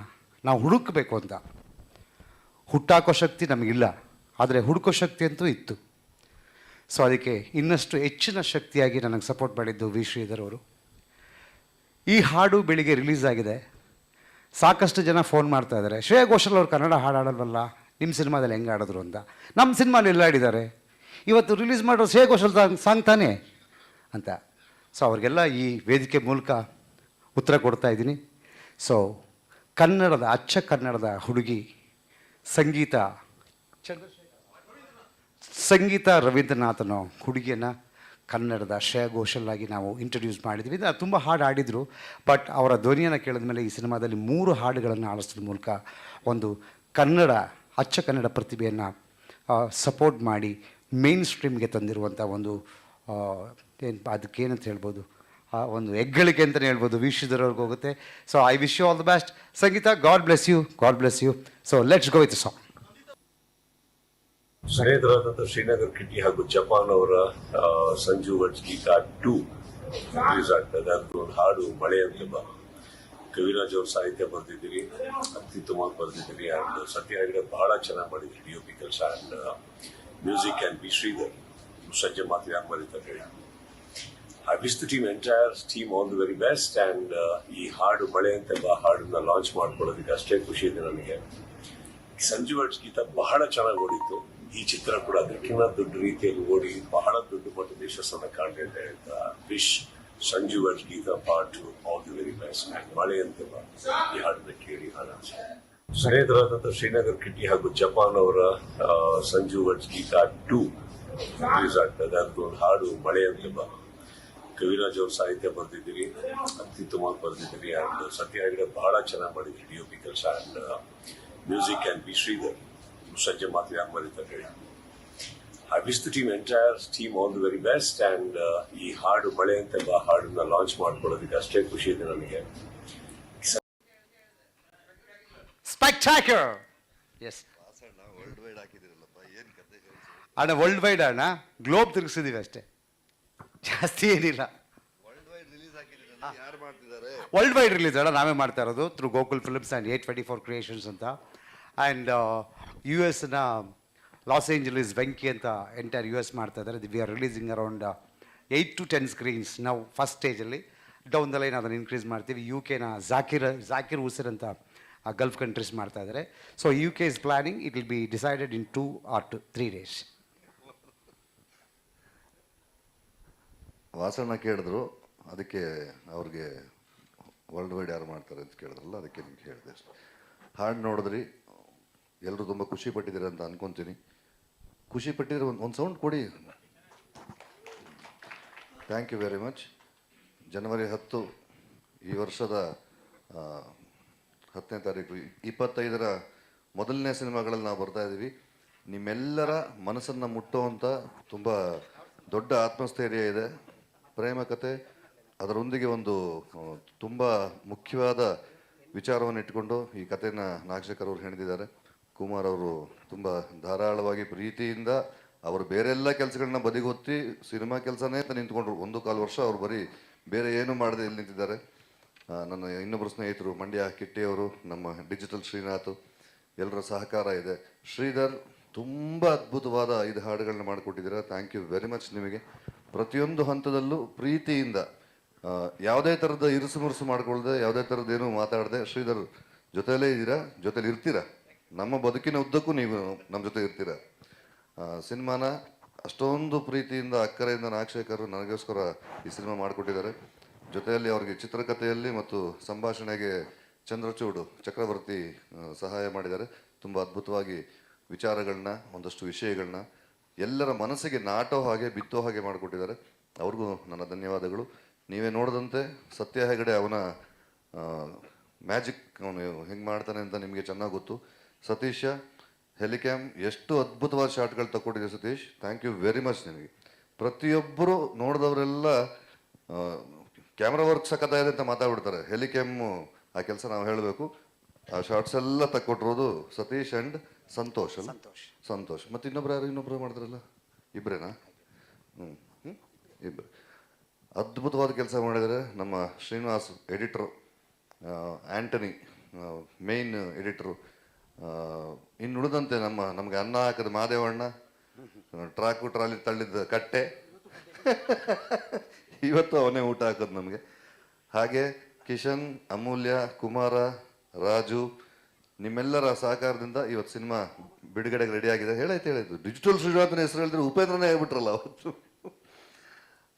ನಾವು ಹುಡುಕಬೇಕು ಅಂತ. ಹುಟ್ಟಾಕೋ ಶಕ್ತಿ ನಮಗಿಲ್ಲ, ಆದರೆ ಹುಡುಕೋ ಶಕ್ತಿ ಅಂತೂ ಇತ್ತು. ಸೊ ಅದಕ್ಕೆ ಇನ್ನಷ್ಟು ಹೆಚ್ಚಿನ ಶಕ್ತಿಯಾಗಿ ನನಗೆ ಸಪೋರ್ಟ್ ಮಾಡಿದ್ದು ವಿ ಶ್ರೀಧರ್ ಅವರು. ಈ ಹಾಡು ಬೆಳಿಗ್ಗೆ ರಿಲೀಸ್ ಆಗಿದೆ. ಸಾಕಷ್ಟು ಜನ ಫೋನ್ ಮಾಡ್ತಾ ಇದ್ದಾರೆ, ಶ್ರೇಯಾ ಘೋಷಲ್ ಅವರು ಕನ್ನಡ ಹಾಡು ಆಡಲ್ವಲ್ಲ, ನಿಮ್ಮ ಸಿನಿಮಾದಲ್ಲಿ ಹೆಂಗೆ ಆಡಿದ್ರು ಅಂತ. ನಮ್ಮ ಸಿನಿಮಾಲಿ ಎಲ್ಲ ಆಡಿದ್ದಾರೆ, ಇವತ್ತು ರಿಲೀಸ್ ಮಾಡೋ ಶ್ರೇಯಾ ಘೋಷಲ್ ಸಾಂಗ್ ತಾನೇ ಅಂತ. ಸೊ ಅವ್ರಿಗೆಲ್ಲ ಈ ವೇದಿಕೆ ಮೂಲಕ ಉತ್ತರ ಕೊಡ್ತಾ ಇದ್ದೀನಿ. ಸೊ ಕನ್ನಡದ ಅಚ್ಚ ಕನ್ನಡದ ಹುಡುಗಿ ಸಂಗೀತ ರವೀಂದ್ರನಾಥನೋ ಹುಡುಗಿಯನ್ನು ಕನ್ನಡದ ಶ್ರೇಯಾ ಘೋಷಲ್ ಆಗಿ ನಾವು ಇಂಟ್ರೊಡ್ಯೂಸ್ ಮಾಡಿದ್ವಿ. ತುಂಬ ಹಾಡು ಆಡಿದರು. ಬಟ್ ಅವರ ಧ್ವನಿಯನ್ನು ಕೇಳಿದ ಮೇಲೆ ಈ ಸಿನಿಮಾದಲ್ಲಿ 3 ಹಾಡುಗಳನ್ನು ಆಡಿಸೋದ್ರ ಮೂಲಕ ಒಂದು ಅಚ್ಚ ಕನ್ನಡ ಪ್ರತಿಭೆಯನ್ನು ಸಪೋರ್ಟ್ ಮಾಡಿ ಮೇನ್ ಸ್ಟ್ರೀಮ್ಗೆ ತಂದಿರುವಂಥ ಒಂದು ಅದಕ್ಕೇನಂತ ಹೇಳ್ಬೋದು, ಒಂದು ಹೆಗ್ಗಳಿಕೆ ಅಂತಲೇ ಹೇಳ್ಬೋದು, ವಿ ಶ್ರೀಧರ್ ಅವ್ರಿಗೆ ಹೋಗುತ್ತೆ. So I wish you all the best ಸಂಗೀತ. God bless you. So let's go with song. ಸ್ನೇಹಿತರಾದಂಥ ಶ್ರೀನಗರ್ ಕಿಟ್ಟಿ ಹಾಗೂ ಜಪಾನ್ ಅವರ ಸಂಜು ವೇಟ್ಸ್ ಗೀತಾ 2 ರಿಲೀಸ್ ಆಗ್ತದೆ. ಅದ್ರ ಒಂದು ಹಾಡು ಮಳೆ ಅಂತ ಕವಿರಾಜ್ ಅವ್ರ ಸಾಹಿತ್ಯ ಬರೆದಿದ್ದೀರಿ, ಅತ್ಯುತ್ತಮವಾಗಿ ಬರೆದಿದ್ದೀರಿ. ಆ್ಯಂಡ್ ಸತ್ಯ ಹೆಗಡೆ ಬಹಳ ಚೆನ್ನಾಗಿ ಮಾಡಿದ್ರಿ ಡಿ ಒ ಪಿ ಕೆಲಸ. And music and V Sridhar ಸಂಜೆ ಮಾತು ಯಾಕೆ ಬರೀತಾರೆ ಹೇಳಿ. I wish the entire team all the very best and ಈ ಹಾಡು ಮಳೆ ಅಂತ ಹಾಡನ್ನ ಲಾಂಚ್ ಮಾಡ್ಕೊಳ್ಳೋದಕ್ಕೆ ಅಷ್ಟೇ ಖುಷಿ ಇದೆ ನನಗೆ. ಸಂಜು ವರ್ಡ್ಸ್ ಗೀತ ಬಹಳ ಚೆನ್ನಾಗಿ ಓಡಿತ್ತು. ಈ ಚಿತ್ರ ಕೂಡ ಅದಕ್ಕಿಂತ ದೊಡ್ಡ ರೀತಿಯಲ್ಲಿ ಓಡಿ ಬಹಳ ದೊಡ್ಡ ಮಟ್ಟದ ಯಶಸ್ಸನ್ನು ಕಾಣಲಿದೆ ಅಂತ wish Sanju weds Geetha part all the very best and ಮಳೆ ಅಂತ ಈ ಹಾಡನ್ನ ಕೇಳಿ ಆನಂದಿಸಿ. ಸ್ನೇಹಿತರಾದಂಥ ಶ್ರೀನಗರ್ ಕಿಟ್ಟಿ ಹಾಗೂ ಜಪಾನ್ ಅವರ ಸಂಜು ವರ್ಡ್ಸ್ ಗೀತ 2 ರಿಲೀಸ್ ಆಗ್ತದೆ. ಅದೊಂದು ಹಾಡು ಮಳೆ ಅಂತ ಕವಿರಾಜ್ ಅವ್ರ ಸಾಹಿತ್ಯ ಬರೆದಿದ್ದೀರಿ, ಅತ್ಯುತ್ತಮವಾಗಿ ಬರೆದಿದ್ದೀರಿ ಅಂಡ್ ಸತ್ಯ ಹೆಗಡೆ ಬಹಳ ಚೆನ್ನಾಗಿ ಮಾಡಿದ್ರಿ ಡಿ.ಒ.ಪಿ ಕೆಲಸ and music and B Sridhar ಸಂಜೆ ಮಾತು ಯಾಕೆ ಬರೀತಾರೆ ಹೇಳಿ. I wish the entire team all the very best and ಈ ಹಾಡು ಮಳೆ ಅಂತ ಹಾಡನ್ನ ಲಾಂಚ್ ಮಾಡ್ಕೊಳ್ಳೋದಕ್ಕೆ ಅಷ್ಟೇ ಖುಷಿ ಇದೆ ನನಗೆ. ಸ್ಪೆಕ್ಟಾಕ್ಯುಲರ್. ಎಸ್ ವರ್ಲ್ಡ್ ವೈಡ್ ಹಾಕಿದಿರಲ್ಲಪ್ಪ, ಏನು ಕತೆ ಹೇಳಿ. ಅಣ್ಣ ವರ್ಲ್ಡ್ ವೈಡ್ ಅಣ್ಣ, ಗ್ಲೋಬ್ ತಿರುಗಿಸಿದೀವಿ ಅಷ್ಟೇ, ಜಾಸ್ತಿ ಏನಿಲ್ಲ. ವರ್ಲ್ಡ್ ವೈಡ್ ರಿಲೀಸ್ ಹಾಕಿದಿರಲ್ಲ, ಯಾರು ಮಾಡ್ತಿದ್ದಾರೆ? ವರ್ಲ್ಡ್ ವೈಡ್ ರಿಲೀಸ್ ಅಣ್ಣ ನಾವೇ ಮಾಡ್ತಾ ಇರೋದು through Gokul films and 824 creations ಅಂತ. ಆ್ಯಂಡ್ US-ನ ಲಾಸ್ ಏಂಜಲೀಸ್ ವೆಂಕಿ ಅಂತ ಎಂಟೈರ್ US ಮಾಡ್ತಾ ಇದ್ದಾರೆ. We are releasing around 8 to 10 screens ನಾವು ಫಸ್ಟ್ ಸ್ಟೇಜಲ್ಲಿ. ಡೌನ್ ದ ಲೈನ್ ಅದನ್ನು ಇನ್ಕ್ರೀಸ್ ಮಾಡ್ತೀವಿ. UK-ನ ಜಾಕಿರ್ ಹುಸೇನ್ ಅಂತ ಆ ಗಲ್ಫ್ ಕಂಟ್ರೀಸ್ ಮಾಡ್ತಾ ಇದ್ದಾರೆ. So UK is planning, it will be decided in 2 or 3 days. Vasanna ಕೇಳಿದ್ರು, ಅದಕ್ಕೆ ಅವ್ರಿಗೆ ವರ್ಲ್ಡ್ ವೈಡ್ ಯಾರು ಮಾಡ್ತಾರೆ ಅಂತ ಕೇಳಿದ್ರಲ್ಲ, ಅದಕ್ಕೆ ನಿಮ್ಗೆ ಹೇಳಿದೆ ಅಷ್ಟೇ. ಹಾಡು ನೋಡಿದ್ರಿ, ಎಲ್ಲರೂ ತುಂಬ ಖುಷಿ ಪಟ್ಟಿದ್ದೀರ ಅಂತ ಅನ್ಕೊತೀನಿ. ಖುಷಿ ಪಟ್ಟಿದ್ರೆ ಒಂದು ಸೌಂಡ್ ಕೊಡಿ. Thank you very much. ಜನವರಿ 10 ಈ ವರ್ಷದ 10ನೇ ತಾರೀಕು 25ರ ಮೊದಲನೇ ಸಿನಿಮಾಗಳಲ್ಲಿ ನಾವು ಬರ್ತಾ ಇದ್ದೀವಿ. ನಿಮ್ಮೆಲ್ಲರ ಮನಸ್ಸನ್ನು ಮುಟ್ಟುವಂಥ ತುಂಬ ದೊಡ್ಡ ಆತ್ಮಸ್ಥೈರ್ಯ ಇದೆ. ಪ್ರೇಮ ಕತೆ, ಅದರೊಂದಿಗೆ ಒಂದು ತುಂಬ ಮುಖ್ಯವಾದ ವಿಚಾರವನ್ನು ಇಟ್ಕೊಂಡು ಈ ಕಥೆನ ನಾಗಶೇಖರ್ ಅವರು ಹೆಣೆದಿದ್ದಾರೆ. ಕುಮಾರ್ ಅವರು ತುಂಬ ಧಾರಾಳವಾಗಿ ಪ್ರೀತಿಯಿಂದ ಅವರು ಬೇರೆಲ್ಲ ಕೆಲಸಗಳನ್ನ ಬದಿಗೊತ್ತಿ ಸಿನಿಮಾ ಕೆಲಸನೇ ಅಂತ ನಿಂತ್ಕೊಂಡ್ರು. 1.25 ವರ್ಷ ಅವರು ಬರೀ ಬೇರೆ ಏನೂ ಮಾಡದೆ ಇಲ್ಲಿ ನಿಂತಿದ್ದಾರೆ. ನನ್ನ ಇನ್ನೊಬ್ಬರು ಸ್ನೇಹಿತರು ಮಂಡ್ಯ ಕಿಟ್ಟಿಯವರು, ನಮ್ಮ ಡಿಜಿಟಲ್ ಶ್ರೀನಾಥ್, ಎಲ್ಲರ ಸಹಕಾರ ಇದೆ. ಶ್ರೀಧರ್ ತುಂಬ ಅದ್ಭುತವಾದ 5 ಹಾಡುಗಳನ್ನ ಮಾಡಿಕೊಟ್ಟಿದ್ದೀರಾ. ಥ್ಯಾಂಕ್ ಯು ವೆರಿ ಮಚ್ ನಿಮಗೆ. ಪ್ರತಿಯೊಂದು ಹಂತದಲ್ಲೂ ಪ್ರೀತಿಯಿಂದ ಯಾವುದೇ ಥರದ ಇರುಸು ಮುರುಸು ಮಾಡ್ಕೊಳ್ದೆ, ಯಾವುದೇ ಥರದ್ದೇನು ಮಾತಾಡದೆ ಶ್ರೀಧರ್ ಜೊತೆಯಲ್ಲೇ ಇದ್ದೀರಾ, ಜೊತೆಲಿ ಇರ್ತೀರಾ. ನಮ್ಮ ಬದುಕಿನ ಉದ್ದಕ್ಕೂ ನೀವು ನಮ್ಮ ಜೊತೆ ಇರ್ತೀರಾ. ಸಿನಿಮಾನ ಅಷ್ಟೊಂದು ಪ್ರೀತಿಯಿಂದ ಅಕ್ಕರೆಯಿಂದ ನಾಗಶೇಖರ್ ನನಗೋಸ್ಕರ ಈ ಸಿನಿಮಾ ಮಾಡಿಕೊಟ್ಟಿದ್ದಾರೆ. ಜೊತೆಯಲ್ಲಿ ಅವ್ರಿಗೆ ಚಿತ್ರಕಥೆಯಲ್ಲಿ ಮತ್ತು ಸಂಭಾಷಣೆಗೆ ಚಂದ್ರಚೂಡು ಚಕ್ರವರ್ತಿ ಸಹಾಯ ಮಾಡಿದ್ದಾರೆ. ತುಂಬ ಅದ್ಭುತವಾಗಿ ವಿಚಾರಗಳನ್ನ, ಒಂದಷ್ಟು ವಿಷಯಗಳನ್ನ ಎಲ್ಲರ ಮನಸ್ಸಿಗೆ ನಾಟೋ ಹಾಗೆ ಬಿತ್ತೋ ಹಾಗೆ ಮಾಡಿಕೊಟ್ಟಿದ್ದಾರೆ. ಅವ್ರಿಗೂ ನನ್ನ ಧನ್ಯವಾದಗಳು. ನೀವೇ ನೋಡಿದಂತೆ ಸತ್ಯ ಹೆಗಡೆ ಅವನ ಮ್ಯಾಜಿಕ್ ಅವನು ಹೆಂಗೆ ಮಾಡ್ತಾನೆ ಅಂತ ನಿಮಗೆ ಚೆನ್ನಾಗಿ ಗೊತ್ತು. ಸತೀಶ ಹೆಲಿಕ್ಯಾಮ್ ಎಷ್ಟು ಅದ್ಭುತವಾದ ಶಾಟ್ಗಳು ತಗೊಂಡಿದೆ Satish, thank you very much ನಿಮಗೆ. ಪ್ರತಿಯೊಬ್ಬರು ನೋಡಿದವರೆಲ್ಲ ಕ್ಯಾಮ್ರಾ ವರ್ಕ್ ಸಖತ್ತಾಗಿದೆ ಅಂತ ಮಾತಾಡ್ಬಿಡ್ತಾರೆ. ಹೆಲಿಕ್ಯಾಮು ಆ ಕೆಲಸ ನಾವು ಹೇಳಬೇಕು. ಆ ಶಾರ್ಟ್ಸ್ ಎಲ್ಲ ತಕ್ಕೊಟ್ಟಿರೋದು ಸತೀಶ್ ಆ್ಯಂಡ್ ಸಂತೋಷ್ ಅಲ್ಲ? ಸಂತೋಷ್ ಮತ್ತು ಇನ್ನೊಬ್ರು ಮಾಡಿದ್ರಲ್ಲ, ಇಬ್ಬರೇನಾ? ಇಬ್ಬರು ಅದ್ಭುತವಾದ ಕೆಲಸ ಮಾಡಿದರೆ. ನಮ್ಮ Srinivas editor, Antony main editor, ಇನ್ನು ಉಳಿದಂತೆ ನಮಗೆ ಅನ್ನ ಹಾಕಿದ ಮಾದೇವಣ್ಣ, ಟ್ರಾಲಿ ತಳ್ಳಿದ ಕಟ್ಟೆ, ಇವತ್ತು ಅವನೇ ಊಟ ಹಾಕೋದು ನಮಗೆ. ಹಾಗೆ ಕಿಶನ್, ಅಮೂಲ್ಯ, ಕುಮಾರ, ರಾಜು, ನಿಮ್ಮೆಲ್ಲರ ಸಹಕಾರದಿಂದ ಇವತ್ತು ಸಿನಿಮಾ ಬಿಡುಗಡೆಗೆ ರೆಡಿ ಆಗಿದೆ. ಹೇಳಿದ್ದು ಡಿಜಿಟಲ್ ಶ್ರೀನಾಥನ ಹೆಸರು ಹೇಳಿದ್ರೆ ಉಪೇಂದ್ರನೇ ಹೇಳ್ಬಿಟ್ರಲ್ಲ ಅವತ್ತು.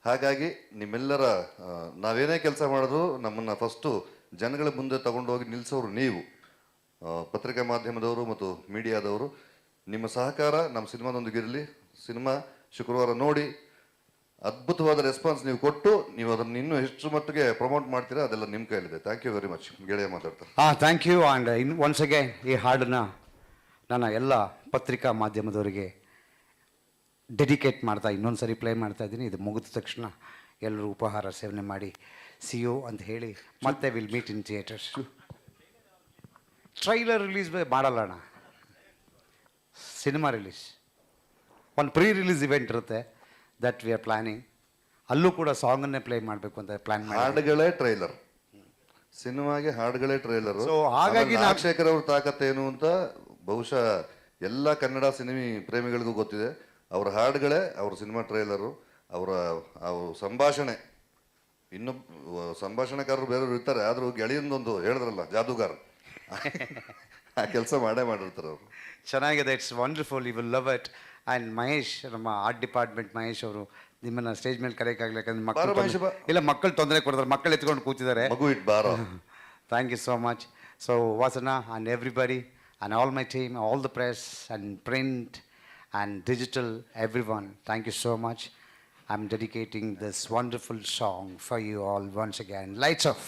ಹಾಗಾಗಿ ನಿಮ್ಮೆಲ್ಲರ ನಾವೇನೇ ಕೆಲಸ ಮಾಡಿದ್ರು ನಮ್ಮನ್ನು ಫಸ್ಟು ಜನಗಳ ಮುಂದೆ ತಗೊಂಡೋಗಿ ನಿಲ್ಲಿಸೋರು ನೀವು, ಪತ್ರಿಕಾ ಮಾಧ್ಯಮದವರು ಮತ್ತು ಮೀಡಿಯಾದವರು. ನಿಮ್ಮ ಸಹಕಾರ ನಮ್ಮ ಸಿನಿಮಾದೊಂದಿಗಿರಲಿ. ಸಿನಿಮಾ ಶುಕ್ರವಾರ ನೋಡಿ ಅದ್ಭುತವಾದ ರೆಸ್ಪಾನ್ಸ್ ನೀವು ಕೊಟ್ಟು ನೀವು ಅದನ್ನು ಇನ್ನೂ ಎಷ್ಟು ಮಟ್ಟಿಗೆ ಪ್ರಮೋಟ್ ಮಾಡ್ತೀರಾ ಅದೆಲ್ಲ ನಿಮ್ಮ ಕೈಲಿದೆ. Thank you very much. ಗೆಳೆಯ ಮಾತಾಡ್ತಾರೆ. Thank you. And once again ಈ ಹಾಡನ್ನು ನನ್ನ ಎಲ್ಲ ಪತ್ರಿಕಾ ಮಾಧ್ಯಮದವರಿಗೆ ಡೆಡಿಕೇಟ್ ಮಾಡ್ತಾ ಇನ್ನೊಂದು ಸರಿ ಪ್ಲೇ ಮಾಡ್ತಾ ಇದ್ದೀನಿ. ಇದು ಮುಗಿದ ತಕ್ಷಣ ಎಲ್ಲರೂ ಉಪಹಾರ ಸೇವನೆ ಮಾಡಿ ಸಿಯೋ ಅಂತ ಹೇಳಿ ಮತ್ತೆ will meet in theatres. Trailer release ಮಾಡಲ್ಲ ಅಣ್ಣ, ಸಿನಿಮಾ ರಿಲೀಸ್. ಒಂದು ಪ್ರೀ ರಿಲೀಸ್ ಇವೆಂಟ್ ಇರುತ್ತೆ, ದಟ್ ವಿ ಆರ್ ಪ್ಲಾನಿಂಗ್. ಅಲ್ಲೂ ಕೂಡ ಸಾಂಗನ್ನೇ ಪ್ಲೇ ಮಾಡಬೇಕು ಅಂತ ಪ್ಲಾನ್ ಮಾಡಿ. ಹಾಡುಗಳೇ ಟ್ರೈಲರ್, ಸಿನಿಮಾಗೆ ಹಾಡುಗಳೇ ಟ್ರೈಲರ್. ಸೊ ಹಾಗಾಗಿ ನಾಗಶೇಖರ್ ಅವ್ರ ತಾಕತ್ತೇನು ಅಂತ ಬಹುಶಃ ಎಲ್ಲ ಕನ್ನಡ ಸಿನಿಮಾ ಪ್ರೇಮಿಗಳಿಗೂ ಗೊತ್ತಿದೆ. ಅವ್ರ ಹಾಡುಗಳೇ ಅವ್ರ ಸಿನಿಮಾ ಟ್ರೈಲರು, ಅವರ ಸಂಭಾಷಣೆ ಇನ್ನು ಸಂಭಾಷಣೆಕಾರರು ಬೇರೆಯವ್ರು ಇರ್ತಾರೆ, ಆದರೂ ಗೆಳೆಯಂದೊಂದು ಹೇಳಿದ್ರಲ್ಲ ಜಾದೂಗಾರ ಆ ಕೆಲಸ ಮಾಡೇ ಮಾಡಿರ್ತಾರೆ ಅವರು. ಚೆನ್ನಾಗಿದೆ, it's wonderful, you will love it. And Mahesh, ನಮ್ಮ ಆರ್ಟ್ ಡಿಪಾರ್ಟ್ಮೆಂಟ್ ಮಹೇಶ್ ಅವರು ನಿಮ್ಮನ್ನು ಸ್ಟೇಜ್ ಮೇಲೆ ಕರೆಯೋಕ್ಕಾಗಲಿ, ಯಾಕಂದ್ರೆ ಬಾರೋ ಮಹೇಶ್ ಬಾ. ಇಲ್ಲ ಮಕ್ಕಳು ತೊಂದರೆ ಕೊಡ್ತಾರೆ, ಮಕ್ಕಳು ಎತ್ಕೊಂಡು ಕೂತಿದ್ದಾರೆ. ಮಗು ಇಟ್ ಬಾರ. Thank you so much. So Vasana and everybody and all my team, all the press and print and digital, everyone, thank you so much. I'm dedicating this wonderful song for you all once again. Lights off.